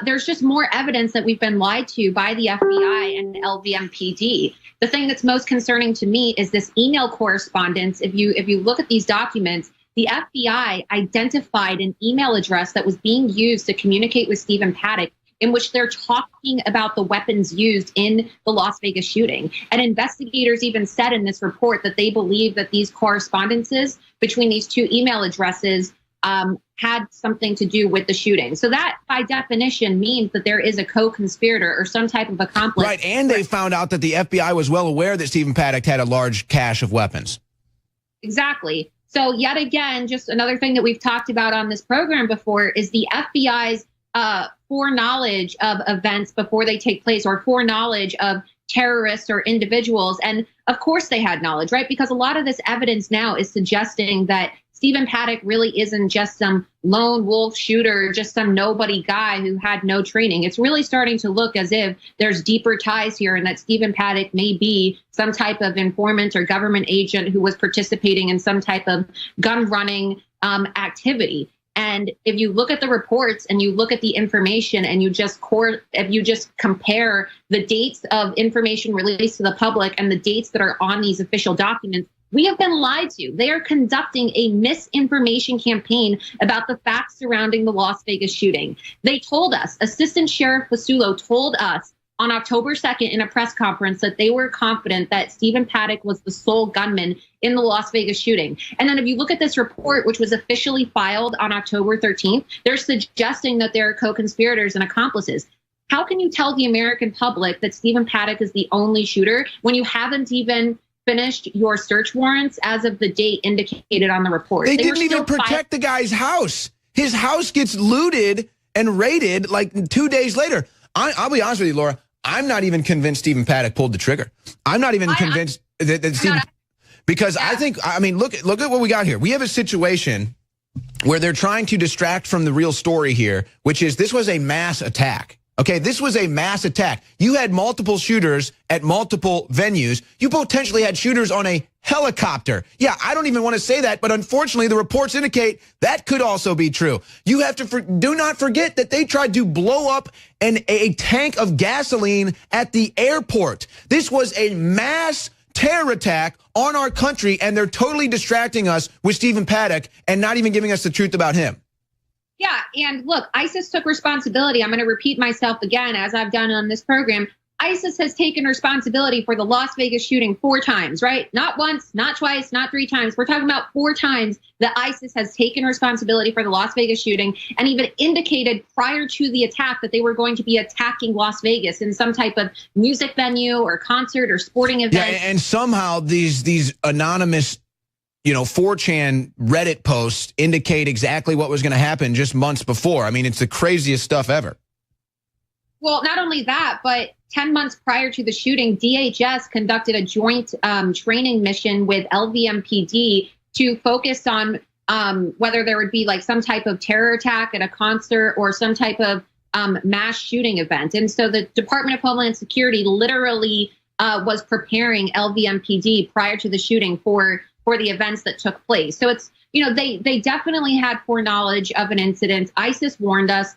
there's just more evidence that we've been lied to by the FBI and LVMPD. The thing that's most concerning to me is this email correspondence. If you look at these documents, the FBI identified an email address that was being used to communicate with Stephen Paddock, in which they're talking about the weapons used in the Las Vegas shooting. And investigators even said in this report that they believe that these correspondences between these two email addresses had something to do with the shooting. So that, by definition, means that there is a co-conspirator or some type of accomplice. Right, and they found out that the FBI was well aware that Stephen Paddock had a large cache of weapons. Exactly. So yet again, just another thing that we've talked about on this program before is the FBI's foreknowledge of events before they take place, or foreknowledge of terrorists or individuals. And of course they had knowledge, right? Because a lot of this evidence now is suggesting that Stephen Paddock really isn't just some lone wolf shooter, just some nobody guy who had no training. It's really starting to look as if there's deeper ties here, and that Stephen Paddock may be some type of informant or government agent who was participating in some type of gun running activity. And if you look at the reports and you look at the information and you just compare the dates of information released to the public and the dates that are on these official documents, we have been lied to. They are conducting a misinformation campaign about the facts surrounding the Las Vegas shooting. They told us, Assistant Sheriff Fasulo told us on October 2nd in a press conference that they were confident that Stephen Paddock was the sole gunman in the Las Vegas shooting. And then if you look at this report, which was officially filed on October 13th, they're suggesting that there are co-conspirators and accomplices. How can you tell the American public that Stephen Paddock is the only shooter when you haven't even finished your search warrants as of the date indicated on the report? They didn't even protect the guy's house. His house gets looted and raided like 2 days later. I'll be honest with you, Laura. I'm not even convinced Stephen Paddock pulled the trigger. I'm not even convinced that Stephen, because I mean, look at what we got here. We have a situation where they're trying to distract from the real story here, which is this was a mass attack. Okay, this was a mass attack. You had multiple shooters at multiple venues. You potentially had shooters on a helicopter. Yeah, I don't even want to say that, but unfortunately the reports indicate that could also be true. You have to do not forget that they tried to blow up a tank of gasoline at the airport. This was a mass terror attack on our country, and they're totally distracting us with Stephen Paddock and not even giving us the truth about him. Yeah, and look, ISIS took responsibility. I'm going to repeat myself again, as I've done on this program. ISIS has taken responsibility for the Las Vegas shooting 4 times, right? Not once, not twice, not 3 times. We're talking about 4 times that ISIS has taken responsibility for the Las Vegas shooting, and even indicated prior to the attack that they were going to be attacking Las Vegas in some type of music venue or concert or sporting event. Yeah, and somehow these anonymous 4chan Reddit posts indicate exactly what was going to happen just months before. I mean, it's the craziest stuff ever. Well, not only that, but 10 months prior to the shooting, DHS conducted a joint training mission with LVMPD to focus on whether there would be like some type of terror attack at a concert or some type of mass shooting event. And so the Department of Homeland Security literally was preparing LVMPD prior to the shooting for the events that took place. So it's, they definitely had foreknowledge of an incident. ISIS warned us.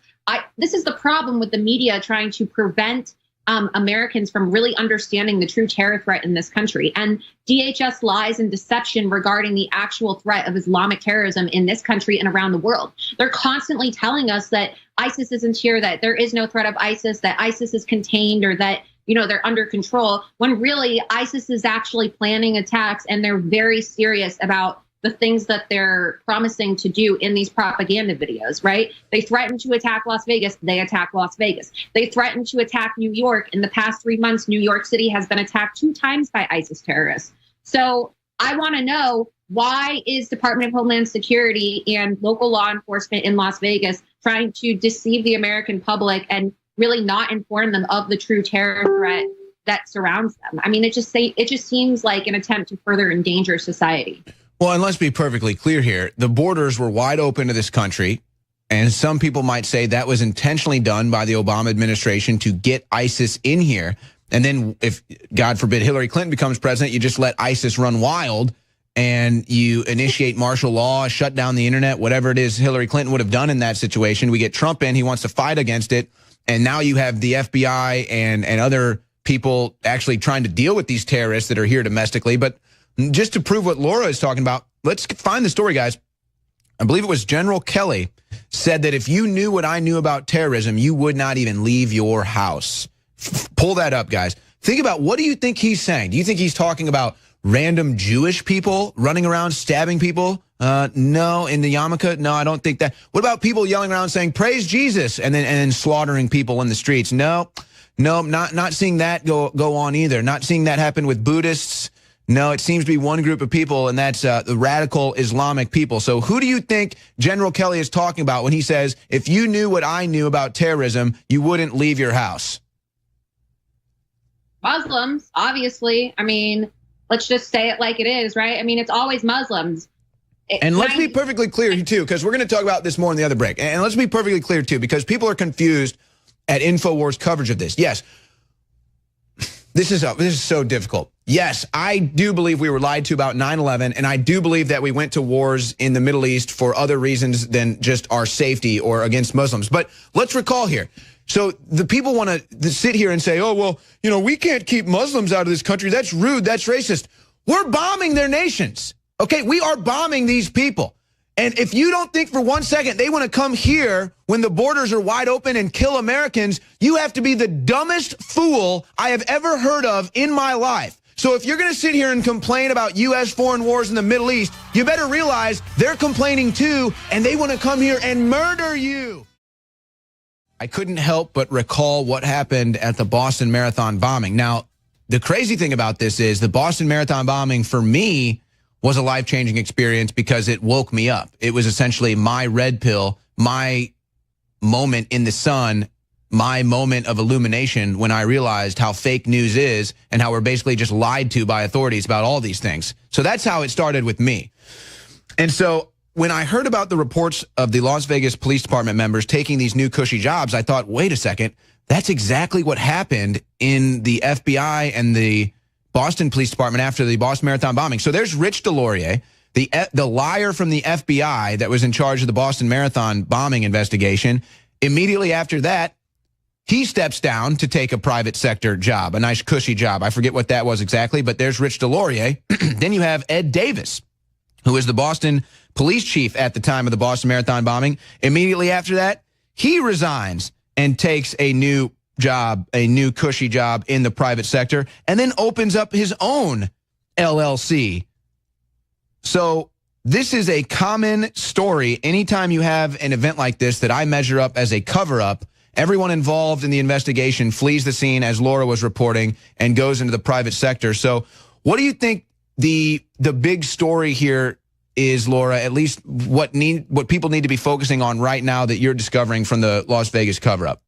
This is the problem with the media trying to prevent Americans from really understanding the true terror threat in this country. And DHS lies and deception regarding the actual threat of Islamic terrorism in this country and around the world. They're constantly telling us that ISIS isn't here, that there is no threat of ISIS, that ISIS is contained, or that they're under control, when really ISIS is actually planning attacks, and they're very serious about the things that they're promising to do in these propaganda videos, right? They threatened to attack Las Vegas, they attack Las Vegas. They threatened to attack New York. In the past 3 months, New York City has been attacked 2 times by ISIS terrorists. So I want to know, why is Department of Homeland Security and local law enforcement in Las Vegas trying to deceive the American public and really not inform them of the true terror threat that surrounds them? I mean, it just seems like an attempt to further endanger society. Well, and let's be perfectly clear here. The borders were wide open to this country, and some people might say that was intentionally done by the Obama administration to get ISIS in here. And then if, God forbid, Hillary Clinton becomes president, you just let ISIS run wild and you initiate martial law, shut down the internet, whatever it is Hillary Clinton would have done in that situation. We get Trump in, he wants to fight against it. And now you have the FBI and other people actually trying to deal with these terrorists that are here domestically. But just to prove what Laura is talking about, let's find the story, guys. I believe it was General Kelly, said that if you knew what I knew about terrorism, you would not even leave your house. Pull that up, guys. Think about, what do you think he's saying? Do you think he's talking about random Jewish people running around stabbing people? No, in the yarmulke? No, I don't think that. What about people yelling around saying, praise Jesus, and then slaughtering people in the streets? No, not seeing that go on either. Not seeing that happen with Buddhists. No, it seems to be one group of people, and that's the radical Islamic people. So who do you think General Kelly is talking about when he says, if you knew what I knew about terrorism, you wouldn't leave your house? Muslims, obviously. I mean, let's just say it like it is, right? I mean, it's always Muslims. And let's be perfectly clear, too, because we're going to talk about this more in the other break. And let's be perfectly clear, too, because people are confused at InfoWars coverage of this. Yes, this is so difficult. Yes, I do believe we were lied to about 9/11, and I do believe that we went to wars in the Middle East for other reasons than just our safety or against Muslims. But let's recall here. So the people want to sit here and say, oh, well, you know, we can't keep Muslims out of this country. That's rude. That's racist. We're bombing their nations. Okay, we are bombing these people. And if you don't think for 1 second they want to come here when the borders are wide open and kill Americans, you have to be the dumbest fool I have ever heard of in my life. So if you're going to sit here and complain about U.S. foreign wars in the Middle East, you better realize they're complaining too, and they want to come here and murder you. I couldn't help but recall what happened at the Boston Marathon bombing. Now, the crazy thing about this is the Boston Marathon bombing, for me, was a life-changing experience because it woke me up. It was essentially my red pill, my moment in the sun, my moment of illumination when I realized how fake news is and how we're basically just lied to by authorities about all these things. So that's how it started with me. And so when I heard about the reports of the Las Vegas Police Department members taking these new cushy jobs, I thought, wait a second, that's exactly what happened in the FBI and the Boston Police Department after the Boston Marathon bombing. So there's Rich Delorier, the liar from the FBI that was in charge of the Boston Marathon bombing investigation. Immediately after that, he steps down to take a private sector job, a nice cushy job. I forget what that was exactly, but there's Rich Delorier. Then you have Ed Davis, who was the Boston police chief at the time of the Boston Marathon bombing. Immediately after that, he resigns and takes a new job, a new cushy job in the private sector, and then opens up his own LLC. So this is a common story. Anytime you have an event like this that I measure up as a cover-up, everyone involved in the investigation flees the scene, as Laura was reporting, and goes into the private sector. So what do you think the big story here is, Laura, at least what people need to be focusing on right now that you're discovering from the Las Vegas cover-up?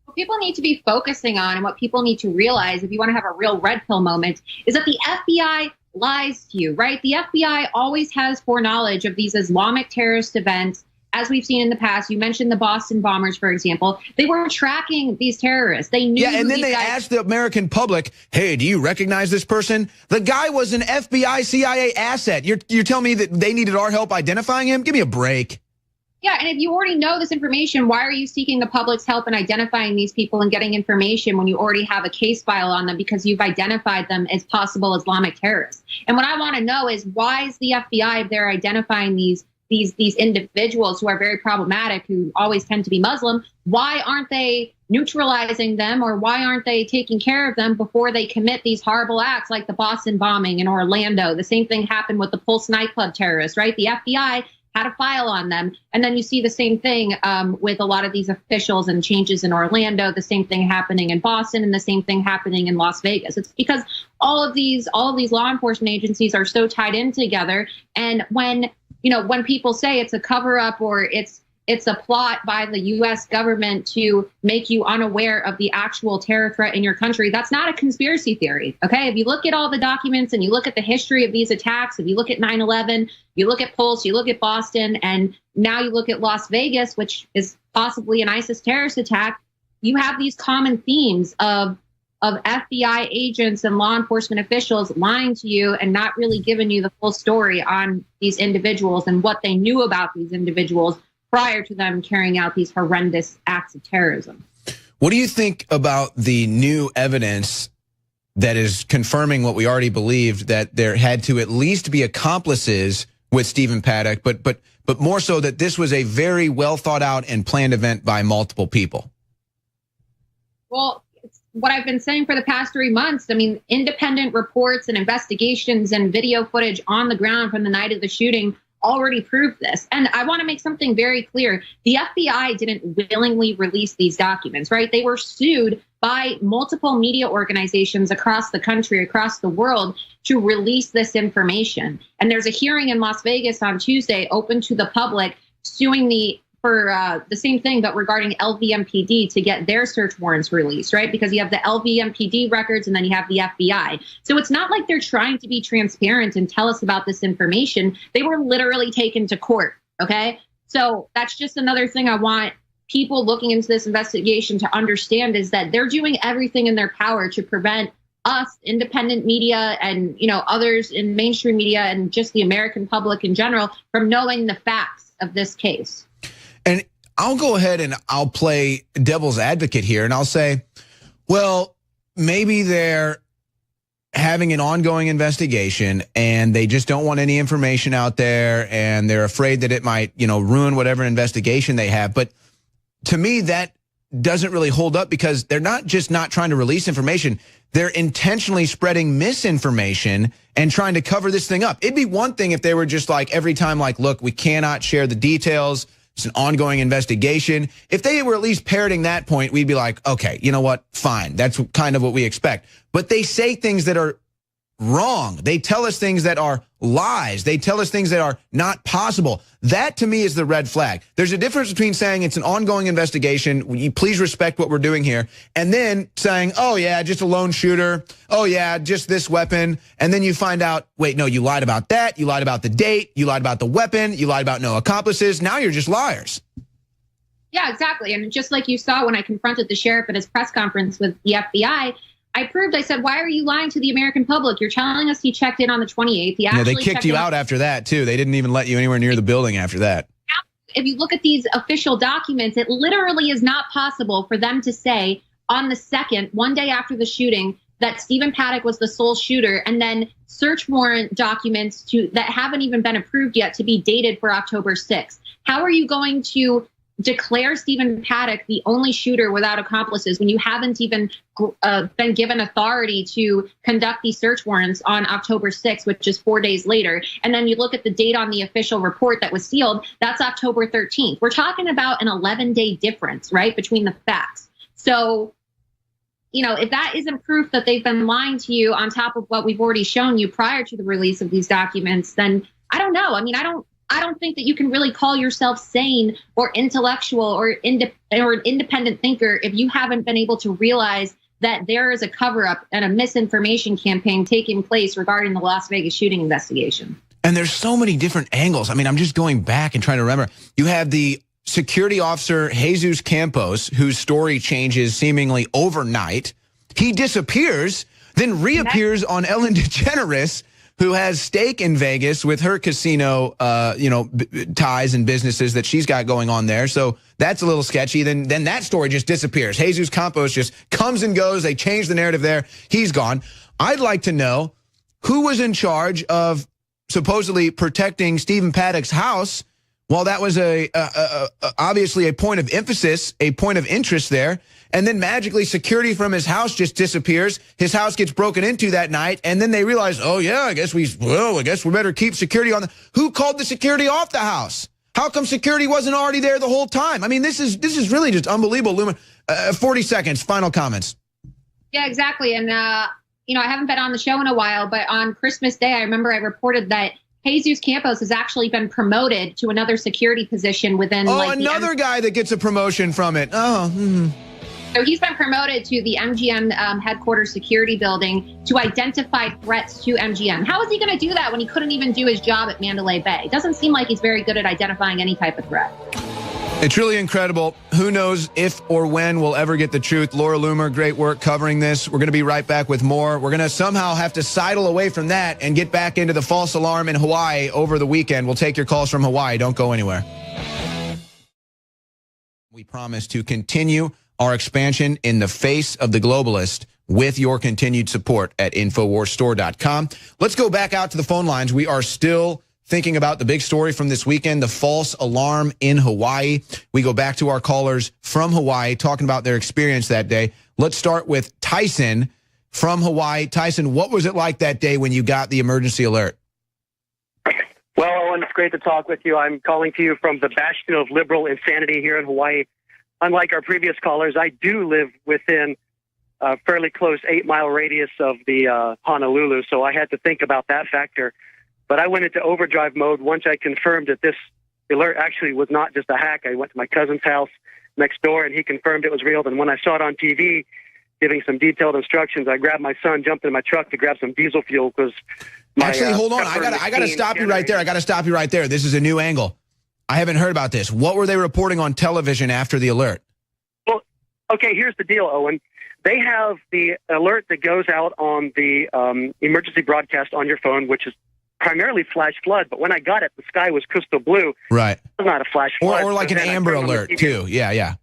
What people need to be focusing on and what people need to realize if you want to have a real red pill moment is that the FBI lies to you, right? The FBI always has foreknowledge of these Islamic terrorist events. As we've seen in the past, you mentioned the Boston bombers, for example. They were tracking these terrorists. They knew. Yeah, and then they asked the American public, hey, do you recognize this person? The guy was an FBI, CIA asset. You're telling me that they needed our help identifying him? Give me a break. Yeah, and if you already know this information, why are you seeking the public's help in identifying these people and getting information when you already have a case file on them because you've identified them as possible Islamic terrorists? And what I want to know is, why is the FBI, if they're identifying these individuals who are very problematic, who always tend to be Muslim, why aren't they neutralizing them, or why aren't they taking care of them before they commit these horrible acts like the Boston bombing in Orlando? The same thing happened with the Pulse nightclub terrorists, right? The FBI had a file on them. And then you see the same thing with a lot of these officials and changes in Orlando, the same thing happening in Boston, and the same thing happening in Las Vegas. It's because all of these law enforcement agencies are so tied in together. And when people say it's a cover up or it's a plot by the U.S. government to make you unaware of the actual terror threat in your country, that's not a conspiracy theory. OK, if you look at all the documents and you look at the history of these attacks, if you look at 9/11, you look at Pulse, you look at Boston, and now you look at Las Vegas, which is possibly an ISIS terrorist attack, you have these common themes of FBI agents and law enforcement officials lying to you and not really giving you the full story on these individuals and what they knew about these individuals prior to them carrying out these horrendous acts of terrorism. What do you think about the new evidence that is confirming what we already believed, that there had to at least be accomplices with Stephen Paddock, but more so that this was a very well thought out and planned event by multiple people. Well, it's what I've been saying for the past 3 months. I mean, independent reports and investigations and video footage on the ground from the night of the shooting already proved this. And I want to make something very clear. The FBI didn't willingly release these documents, right? They were sued by multiple media organizations across the country, across the world, to release this information. And there's a hearing in Las Vegas on Tuesday, open to the public, suing for the same thing, but regarding LVMPD to get their search warrants released, right? Because you have the LVMPD records and then you have the FBI. So it's not like they're trying to be transparent and tell us about this information. They were literally taken to court, okay? So that's just another thing I want people looking into this investigation to understand, is that they're doing everything in their power to prevent us, independent media, and others in mainstream media and just the American public in general, from knowing the facts of this case. And I'll go ahead and I'll play devil's advocate here, and I'll say, well, maybe they're having an ongoing investigation and they just don't want any information out there, and they're afraid that it might, ruin whatever investigation they have. But to me, that doesn't really hold up, because they're not just not trying to release information. They're intentionally spreading misinformation and trying to cover this thing up. It'd be one thing if they were just like, every time, like, look, we cannot share the details. It's an ongoing investigation. If they were at least parroting that point, we'd be like, okay, you know what? Fine. That's kind of what we expect. But they say things that are wrong. They tell us things that are lies. They tell us things that are not possible. That, to me, is the red flag. There's a difference between saying it's an ongoing investigation, will you please respect what we're doing here, and then saying, oh yeah, just a lone shooter, oh yeah, just this weapon, and then you find out, wait, no, you lied about that, you lied about the date, you lied about the weapon, you lied about no accomplices, now you're just liars. Yeah, exactly. And just like you saw when I confronted the sheriff at his press conference with the FBI, I said, why are you lying to the American public? You're telling us he checked in on the 28th. They kicked you out after that, too. They didn't even let you anywhere near the building after that. If you look at these official documents, it literally is not possible for them to say on the 2nd, one day after the shooting, that Stephen Paddock was the sole shooter, and then search warrant documents that haven't even been approved yet to be dated for October 6th. How are you going to declare Stephen Paddock the only shooter without accomplices when you haven't even been given authority to conduct these search warrants on October 6th, which is 4 days later? And then you look at the date on the official report that was sealed, that's October 13th. We're talking about an 11-day difference, right, between the facts. So, if that isn't proof that they've been lying to you on top of what we've already shown you prior to the release of these documents, then I don't know. I mean, I don't think that you can really call yourself sane or intellectual or an independent thinker if you haven't been able to realize that there is a cover-up and a misinformation campaign taking place regarding the Las Vegas shooting investigation. And there's so many different angles. I mean, I'm just going back and trying to remember. You have the security officer, Jesus Campos, whose story changes seemingly overnight. He disappears, then reappears on Ellen DeGeneres, who has stake in Vegas with her casino, ties and businesses that she's got going on there. So that's a little sketchy. Then that story just disappears. Jesus Campos just comes and goes. They change the narrative there. He's gone. I'd like to know who was in charge of supposedly protecting Stephen Paddock's house. Well, that was obviously a point of emphasis, a point of interest there. And then magically security from his house just disappears. His house gets broken into that night. And then they realize, oh yeah, I guess we better keep security on. Who called the security off the house? How come security wasn't already there the whole time? I mean, this is really just unbelievable. 40 seconds, final comments. Yeah, exactly. And, I haven't been on the show in a while, but on Christmas Day, I remember I reported that Jesus Campos has actually been promoted to another security position within. Oh, another guy that gets a promotion from it. So he's been promoted to the MGM headquarters security building to identify threats to MGM. How is he going to do that when he couldn't even do his job at Mandalay Bay? It doesn't seem like he's very good at identifying any type of threat. It's really incredible. Who knows if or when we'll ever get the truth. Laura Loomer, great work covering this. We're going to be right back with more. We're going to somehow have to sidle away from that and get back into the false alarm in Hawaii over the weekend. We'll take your calls from Hawaii. Don't go anywhere. We promise to continue our expansion in the face of the globalist with your continued support at InfoWarsStore.com. Let's go back out to the phone lines. We are still thinking about the big story from this weekend, the false alarm in Hawaii. We go back to our callers from Hawaii talking about their experience that day. Let's start with Tyson from Hawaii. Tyson, what was it like that day when you got the emergency alert? Well, Owen, it's great to talk with you. I'm calling to you from the bastion of liberal insanity here in Hawaii. Unlike our previous callers, I do live within a fairly close 8-mile radius of the Honolulu, so I had to think about that factor. But I went into overdrive mode once I confirmed that this alert actually was not just a hack. I went to my cousin's house next door, and he confirmed it was real. And when I saw it on TV, giving some detailed instructions, I grabbed my son, jumped in my truck to grab some diesel fuel because actually, hold on. I gotta stop you right there. I gotta stop you right there. This is a new angle. I haven't heard about this. What were they reporting on television after the alert? Well, okay, here's the deal, Owen. They have the alert that goes out on the emergency broadcast on your phone, which is primarily flash flood. But when I got it, the sky was crystal blue. Right. It's not a flash flood. Or like an Amber Alert, too. Yeah.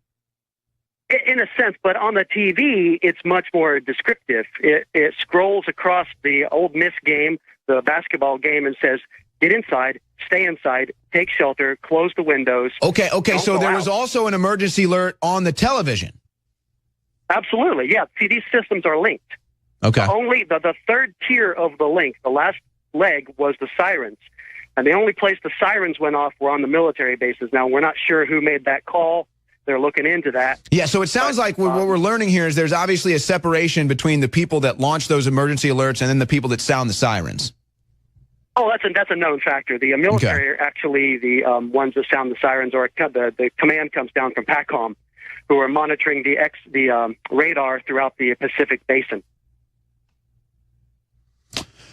In a sense, but on the TV, it's much more descriptive. It scrolls across the Ole Miss game, the basketball game, and says, get inside, stay inside, take shelter, close the windows. Okay, so there was also an emergency alert on the television. Absolutely, yeah. See, these systems are linked. Okay. Only the third tier of the link, the last leg, was the sirens. And the only place the sirens went off were on the military bases. Now, we're not sure who made that call. They're looking into that. Yeah, so it sounds like what we're learning here is there's obviously a separation between the people that launch those emergency alerts and then the people that sound the sirens. Oh, that's a known factor. The military are actually the ones that sound the sirens, or the command comes down from PACOM, who are monitoring the radar throughout the Pacific Basin.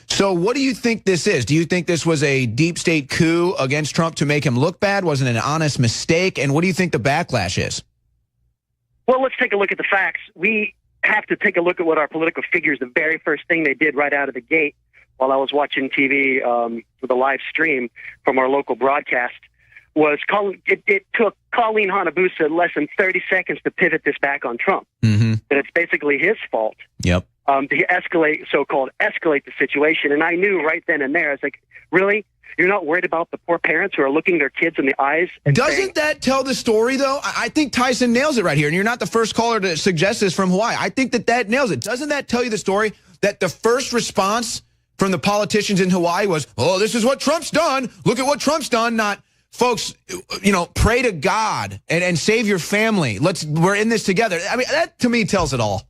So what do you think this is? Do you think this was a deep state coup against Trump to make him look bad? Was it an honest mistake? And what do you think the backlash is? Well, let's take a look at the facts. We have to take a look at what our political figures, the very first thing they did right out of the gate while I was watching TV with a live stream from our local broadcast, was it took Colleen Hanabusa less than 30 seconds to pivot this back on Trump. Mm-hmm. That it's basically his fault. Yep. To escalate the situation. And I knew right then and there, I was like, really? You're not worried about the poor parents who are looking their kids in the eyes? And Doesn't that tell the story, though? I think Tyson nails it right here. And you're not the first caller to suggest this from Hawaii. I think that nails it. Doesn't that tell you the story that the first response from the politicians in Hawaii was, oh, this is what Trump's done. Look at what Trump's done. Not, folks, pray to God and save your family. We're in this together. I mean, that to me tells it all.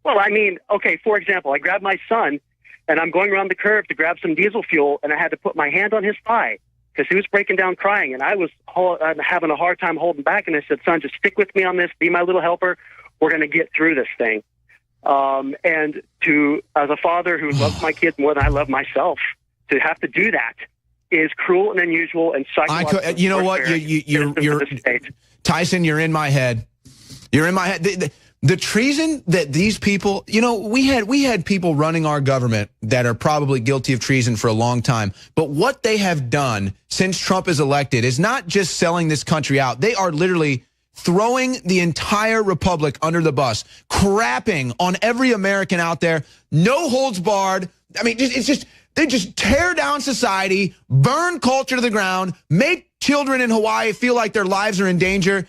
Well, I mean, okay, for example, I grabbed my son, and I'm going around the curve to grab some diesel fuel, and I had to put my hand on his thigh because he was breaking down crying, and I was having a hard time holding back, and I said, son, just stick with me on this, be my little helper, we're going to get through this thing. And as a father who loves my kids more than I love myself, to have to do that is cruel and unusual and psychological. You know what? You're Tyson, you're in my head. You're in my head. The treason that these people, we had people running our government that are probably guilty of treason for a long time. But what they have done since Trump is elected is not just selling this country out. They are literally throwing the entire republic under the bus, crapping on every American out there, no holds barred. I mean, they just tear down society, burn culture to the ground, make children in Hawaii feel like their lives are in danger.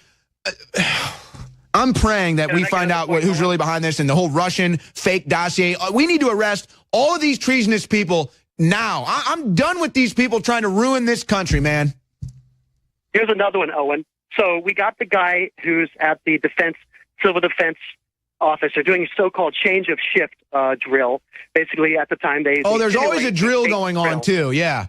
I'm praying that we find out who's really behind this and the whole Russian fake dossier. We need to arrest all of these treasonous people now. I'm done with these people trying to ruin this country, man. Here's another one, Owen. So we got the guy who's at the civil defense office. They're doing a so-called change of shift drill. Basically, at the time, there's always a drill going on, too, yeah.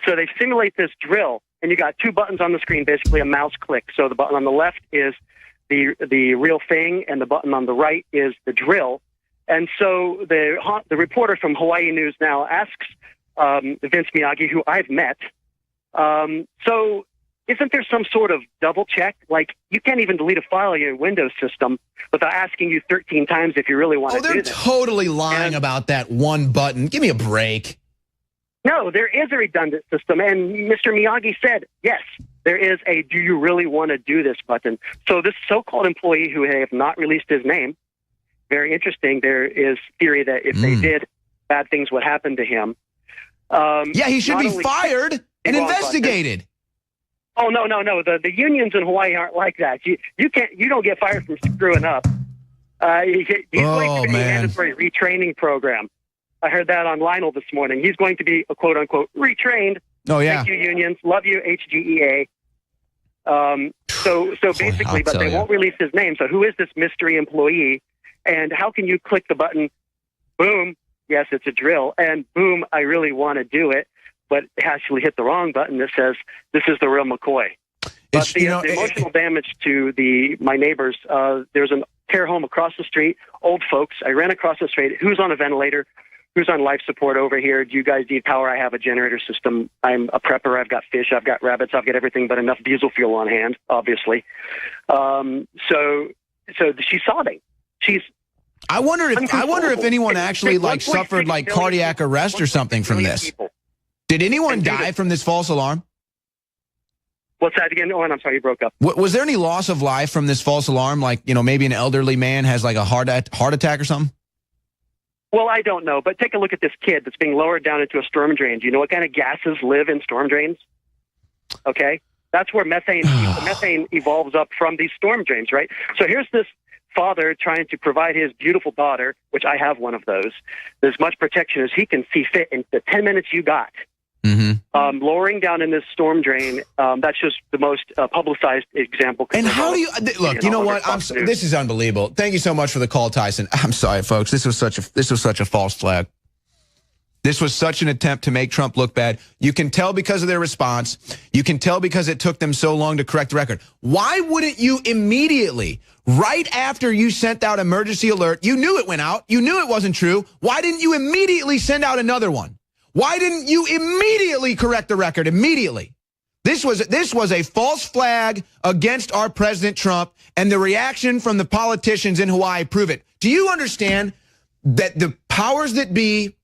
So they simulate this drill, and you got two buttons on the screen, basically a mouse click. So the button on the left is the real thing, and the button on the right is the drill. And so the reporter from Hawaii News Now asks Vince Miyagi, who I've met, so isn't there some sort of double check? Like, you can't even delete a file on your Windows system without asking you 13 times if you really want to do this. They're totally lying about that one button. Give me a break. No, there is a redundant system, and Mr. Miyagi said, yes, there is a do you really want to do this button. So this so-called employee who have not released his name, very interesting, there is theory that if they did, bad things would happen to him. Yeah, he should be fired and investigated. Oh, no. The unions in Hawaii aren't like that. You don't get fired from screwing up. He's going to be a mandatory retraining program. I heard that on Lionel this morning. He's going to be a quote unquote retrained. Oh yeah. Thank you, unions. Love you, HGEA. So basically, but they won't release his name. So who is this mystery employee? And how can you click the button? Boom. Yes, it's a drill. And boom, I really want to do it. But actually hit the wrong button that says, this is the real McCoy. But the emotional damage to my neighbors, there's a care home across the street, old folks. I ran across the street. Who's on a ventilator? Who's on life support over here? Do you guys need power? I have a generator system. I'm a prepper. I've got fish. I've got rabbits. I've got everything but enough diesel fuel on hand, obviously. So she's sobbing. I wonder if anyone actually suffered cardiac arrest or something from this. Did anyone die from this false alarm? What's that again? Oh, and I'm sorry, you broke up. Was there any loss of life from this false alarm? Maybe an elderly man has a heart attack or something? Well, I don't know, but take a look at this kid that's being lowered down into a storm drain. Do you know what kind of gases live in storm drains? Okay, that's where methane evolves up from these storm drains, right? So here's this father trying to provide his beautiful daughter, which I have one of those, as much protection as he can see fit in the 10 minutes you got. Mm-hmm. Lowering down in this storm drain, that's just the most publicized example. And how do you look? You know what? This is unbelievable. Thank you so much for the call, Tyson. I'm sorry, folks. This was such a false flag. This was such an attempt to make Trump look bad. You can tell because of their response. You can tell because it took them so long to correct the record. Why wouldn't you immediately, right after you sent out emergency alert, you knew it went out, you knew it wasn't true, why didn't you immediately send out another one? Why didn't you immediately correct the record? Immediately. This was a false flag against our President Trump, and the reaction from the politicians in Hawaii prove it. Do you understand that the powers that be,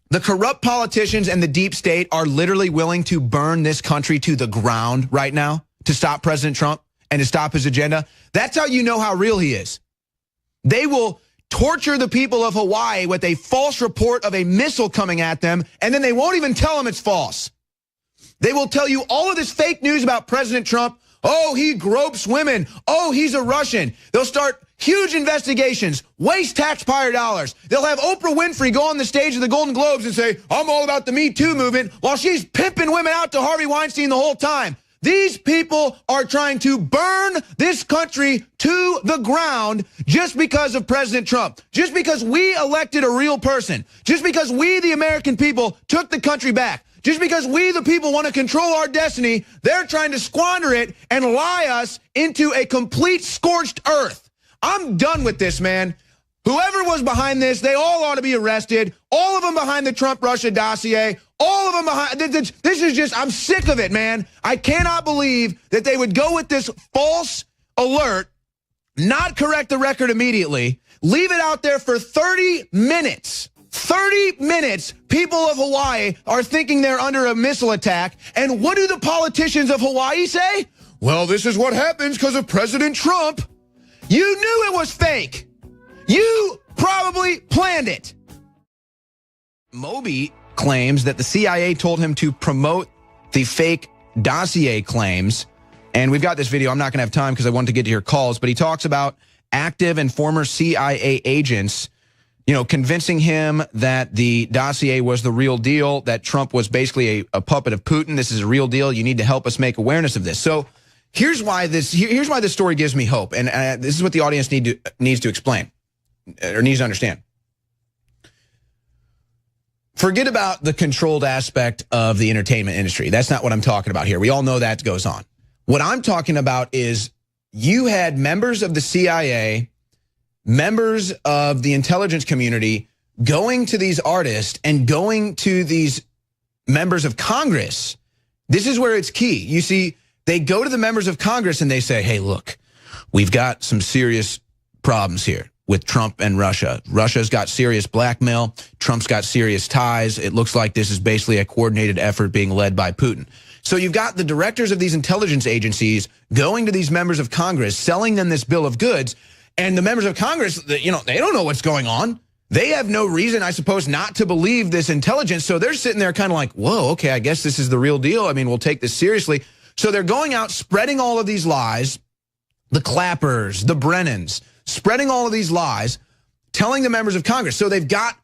the corrupt politicians and the deep state are literally willing to burn this country to the ground right now to stop President Trump and to stop his agenda? That's how you know how real he is. They will torture the people of Hawaii with a false report of a missile coming at them, and then they won't even tell them it's false. They will tell you all of this fake news about President Trump. Oh, he gropes women. Oh, he's a Russian. They'll start huge investigations, waste taxpayer dollars. They'll have Oprah Winfrey go on the stage of the Golden Globes and say, I'm all about the Me Too movement, while she's pimping women out to Harvey Weinstein the whole time. These people are trying to burn this country to the ground just because of President Trump, just because we elected a real person, just because we, the American people, took the country back, just because we, the people, want to control our destiny. They're trying to squander it and lie us into a complete scorched earth. I'm done with this, man. Whoever was behind this, they all ought to be arrested. All of them behind the Trump-Russia dossier. All of them behind. This is just, I'm sick of it, man. I cannot believe that they would go with this false alert, not correct the record immediately, leave it out there for 30 minutes. 30 minutes, people of Hawaii are thinking they're under a missile attack. And what do the politicians of Hawaii say? Well, this is what happens because of President Trump. You knew it was fake. You probably planned it. Moby claims that the CIA told him to promote the fake dossier claims. And we've got this video. I'm not going to have time because I wanted to get to your calls. But he talks about active and former CIA agents, convincing him that the dossier was the real deal, that Trump was basically a puppet of Putin. This is a real deal. You need to help us make awareness of this. So here's why this story gives me hope. And this is what the audience needs to explain or needs to understand. Forget about the controlled aspect of the entertainment industry. That's not what I'm talking about here. We all know that goes on. What I'm talking about is you had members of the CIA, members of the intelligence community going to these artists and going to these members of Congress. This is where it's key. You see, they go to the members of Congress and they say, hey, look, we've got some serious problems here with Trump and Russia. Russia's got serious blackmail. Trump's got serious ties. It looks like this is basically a coordinated effort being led by Putin. So you've got the directors of these intelligence agencies going to these members of Congress, selling them this bill of goods. And the members of Congress, they don't know what's going on. they have no reason, I suppose, not to believe this intelligence. So they're sitting there kind of like, whoa, okay, I guess this is the real deal. I mean, we'll take this seriously. So they're going out spreading all of these lies, the Clappers, the Brennans, spreading all of these lies, telling the members of Congress. So they've got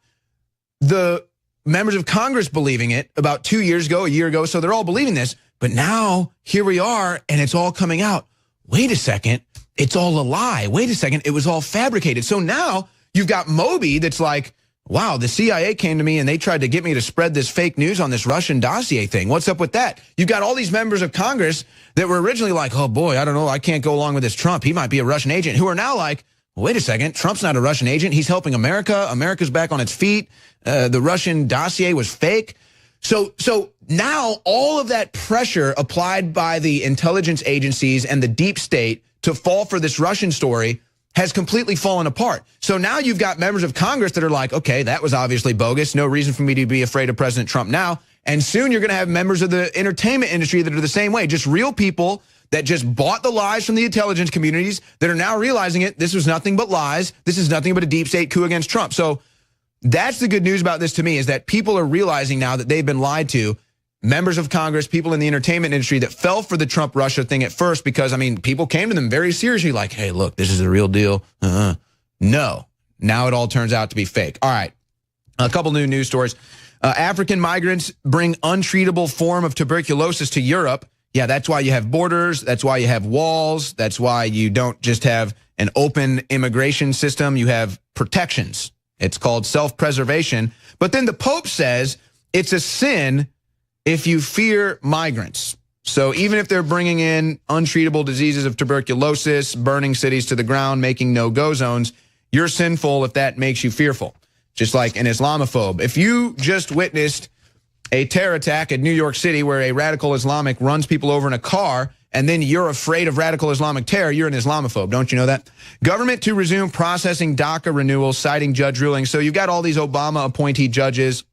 the members of Congress believing it about 2 years ago, a year ago. So they're all believing this. But now here we are and it's all coming out. Wait a second. It's all a lie. Wait a second. It was all fabricated. So now you've got Moby that's like, wow, the CIA came to me and they tried to get me to spread this fake news on this Russian dossier thing. What's up with that? You've got all these members of Congress that were originally like, oh boy, I don't know, I can't go along with this Trump. He might be a Russian agent, who are now like, wait a second, Trump's not a Russian agent. He's helping America. America's back on its feet. The Russian dossier was fake. So now all of that pressure applied by the intelligence agencies and the deep state to fall for this Russian story has completely fallen apart. So now you've got members of Congress that are like, okay, that was obviously bogus. No reason for me to be afraid of President Trump now. And soon you're going to have members of the entertainment industry that are the same way, just real people that just bought the lies from the intelligence communities that are now realizing it. This was nothing but lies. This is nothing but a deep state coup against Trump. So that's the good news about this to me, is that people are realizing now that they've been lied to. Members of Congress, people in the entertainment industry that fell for the Trump-Russia thing at first because, I mean, people came to them very seriously like, hey, look, this is the real deal. No. Now it all turns out to be fake. All right. A couple new news stories. African migrants bring untreatable form of tuberculosis to Europe. Yeah, that's why you have borders. That's why you have walls. That's why you don't just have an open immigration system. You have protections. It's called self-preservation. But then the Pope says it's a sin if you fear migrants. So even if they're bringing in untreatable diseases of tuberculosis, burning cities to the ground, making no-go zones, you're sinful if that makes you fearful. Just like an Islamophobe. If you just witnessed a terror attack at New York City where a radical Islamic runs people over in a car and then you're afraid of radical Islamic terror, you're an Islamophobe. Don't you know that? Government to resume processing DACA renewals, citing judge rulings. So you've got all these Obama appointee judges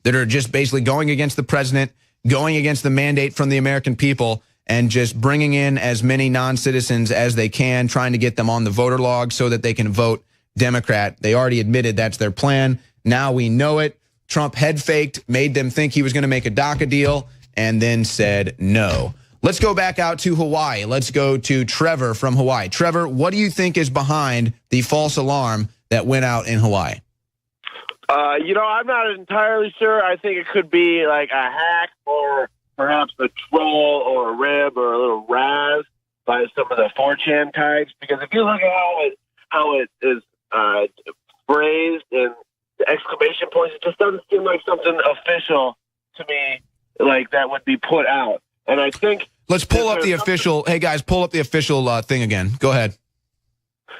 that are just basically going against the president, going against the mandate from the American people, and just bringing in as many non-citizens as they can, trying to get them on the voter log so that they can vote Democrat. They already admitted that's their plan. Now we know it. Trump head faked, made them think he was going to make a DACA deal, and then said no. Let's go back out to Hawaii. Let's go to Trevor from Hawaii. Trevor, what do you think is behind the false alarm that went out in Hawaii? I'm not entirely sure. I think it could be like a hack or perhaps a troll or a rib or a little razz by some of the 4chan types. Because if you look at how it is phrased and the exclamation points, it just doesn't seem like something official to me, like that would be put out. And I think let's pull up the official. Hey guys, pull up the official thing again. Go ahead.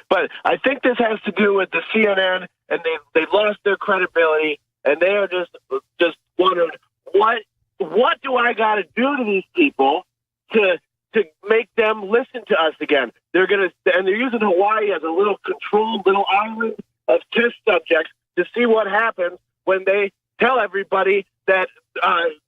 But I think this has to do with the CNN, and they lost their credibility, and they are just wondering what do I got to do to these people to make them listen to us again? They're using Hawaii as a little controlled little island of test subjects to see what happens when they tell everybody that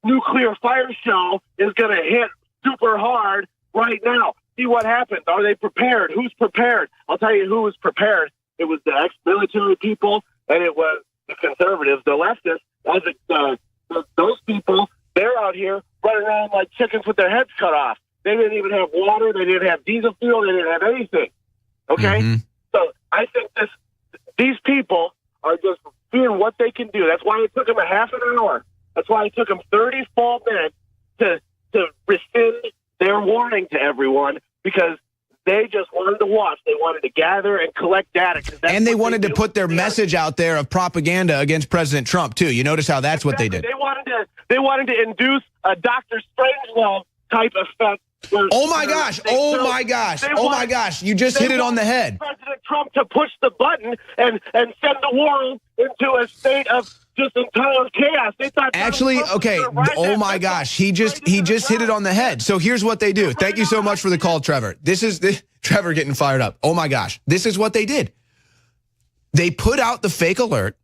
nuclear fire show is going to hit super hard right now. See what happens. Are they prepared? Who's prepared? I'll tell you who was prepared. It was the ex-military people, and it was the conservatives, the leftists. Those people, they're out here running around like chickens with their heads cut off. They didn't even have water. They didn't have diesel fuel. They didn't have anything. Okay? Mm-hmm. So I think these people are just seeing what they can do. That's why it took them a half an hour. That's why it took them 30 full minutes to rescind their warning to everyone, because they just wanted to watch. They wanted to gather and collect data. And they wanted to put their message out there of propaganda against President Trump, too. You notice how that's what they did. They wanted to induce a Dr. Strangelove type effect. Oh, my gosh. Oh, my gosh. Oh, my gosh. You just hit it on the head. President Trump to push the button and send the world into a state of just entire chaos. They thought actually, okay. Oh my gosh, he just hit it on the head. So here's what they do. Thank you so much for the call, Trevor. Trevor getting fired up. Oh my gosh, this is what they did. They put out the fake alert,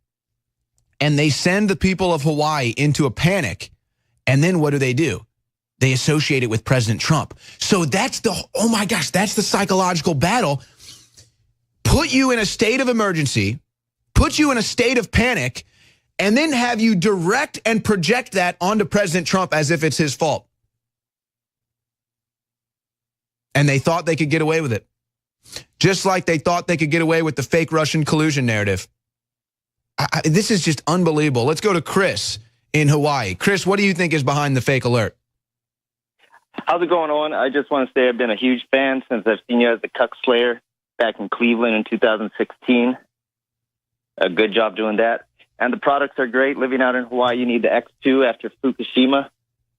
and they send the people of Hawaii into a panic. And then what do? They associate it with President Trump. So that's oh my gosh, that's the psychological battle. Put you in a state of emergency. put you in a state of panic, and then have you direct and project that onto President Trump as if it's his fault. And they thought they could get away with it. Just like they thought they could get away with the fake Russian collusion narrative. This is just unbelievable. Let's go to Chris in Hawaii. Chris, what do you think is behind the fake alert? How's it going on? I just want to say I've been a huge fan since I've seen you as the Cuck Slayer back in Cleveland in 2016. A good job doing that. And the products are great. Living out in Hawaii, you need the X2 after Fukushima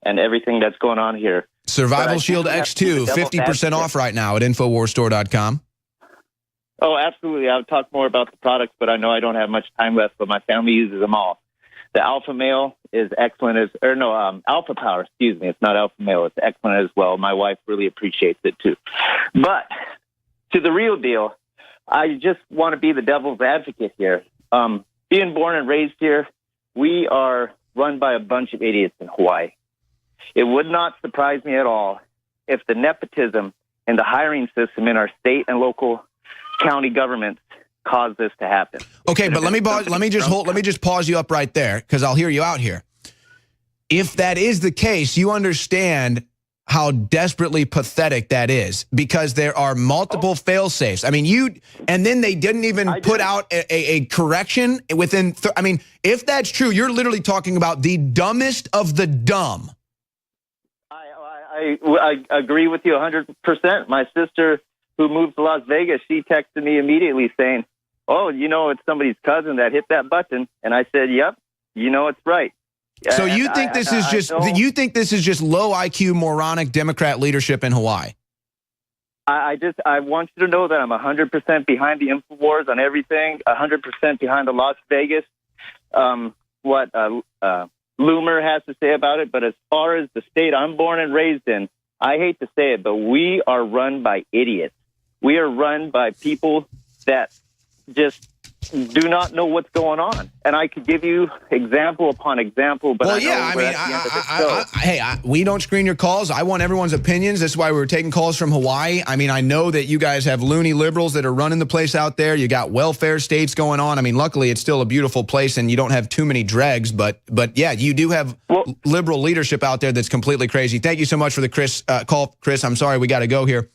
and everything that's going on here. Survival Shield X2, 50% off right now at InfoWarsStore.com. Oh, absolutely. I would talk more about the products, but I know I don't have much time left, but my family uses them all. The Alpha Male is excellent Alpha Power, excuse me. It's not Alpha Male. It's excellent as well. My wife really appreciates it too. But to the real deal, I just want to be the devil's advocate here. Being born and raised here, we are run by a bunch of idiots in Hawaii. It would not surprise me at all if the nepotism and the hiring system in our state and local county governments caused this to happen. Okay, but let me just pause you up right there, because I'll hear you out here. If that is the case, you understand how desperately pathetic that is, because there are multiple fail-safes. I mean, and then they didn't even put out a correction within, I mean, if that's true, you're literally talking about the dumbest of the dumb. I agree with you 100%. My sister, who moved to Las Vegas, she texted me immediately saying, "Oh, you know, it's somebody's cousin that hit that button." And I said, "Yep, you know it's right." So you think this is just low IQ, moronic Democrat leadership in Hawaii? I want you to know that I'm 100% behind the InfoWars on everything, 100% behind the Las Vegas, what Loomer has to say about it. But as far as the state I'm born and raised in, I hate to say it, but we are run by idiots. We are run by people that just do not know what's going on. And I could give you example upon example, but we don't screen your calls. I want everyone's opinions. That's why we were taking calls from Hawaii. I mean, I know that you guys have loony liberals that are running the place out there. You got welfare states going on. I mean, luckily it's still a beautiful place and you don't have too many dregs, but yeah, you do have liberal leadership out there that's completely crazy. Thank you so much for the call, Chris. I'm sorry we got to go here.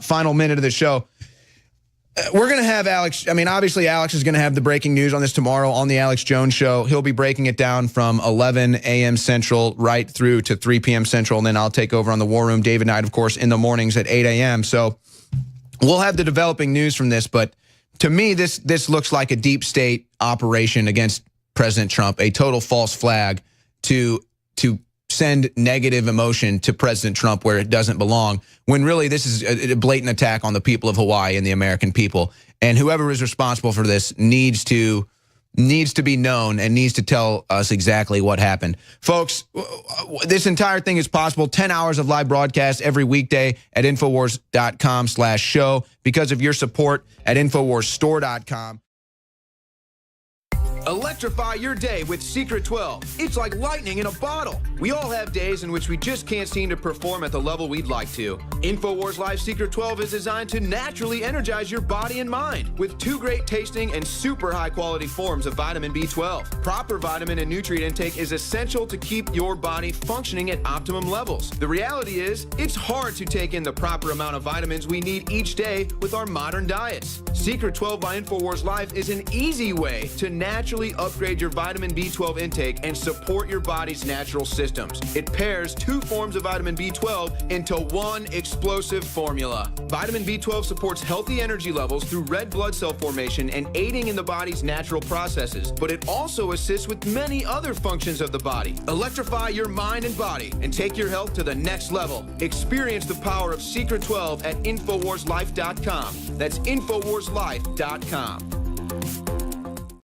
Final minute of the show. We're going to have Alex. I mean, obviously, Alex is going to have the breaking news on this tomorrow on the Alex Jones Show. He'll be breaking it down from 11 a.m. Central right through to 3 p.m. Central, and then I'll take over on the War Room. David Knight, of course, in the mornings at 8 a.m. So we'll have the developing news from this. But to me, this looks like a deep state operation against President Trump, a total false flag to send negative emotion to President Trump where it doesn't belong, when really this is a blatant attack on the people of Hawaii and the American people. And whoever is responsible for this needs to be known and needs to tell us exactly what happened. Folks, this entire thing is possible. 10 hours of live broadcast every weekday at Infowars.com/show because of your support at InfoWarsStore.com. Electrify your day with Secret 12. It's like lightning in a bottle. We all have days in which we just can't seem to perform at the level we'd like to. InfoWars Live Secret 12 is designed to naturally energize your body and mind with 2 great tasting and super high quality forms of vitamin B12. Proper vitamin and nutrient intake is essential to keep your body functioning at optimum levels. The reality is, it's hard to take in the proper amount of vitamins we need each day with our modern diets. Secret 12 by InfoWars Live is an easy way to naturally upgrade your vitamin B12 intake and support your body's natural systems. It pairs 2 forms of vitamin B12 into one explosive formula. Vitamin B12 supports healthy energy levels through red blood cell formation and aiding in the body's natural processes, but it also assists with many other functions of the body. Electrify your mind and body and take your health to the next level. Experience the power of Secret 12 at InfoWarsLife.com. That's InfoWarsLife.com.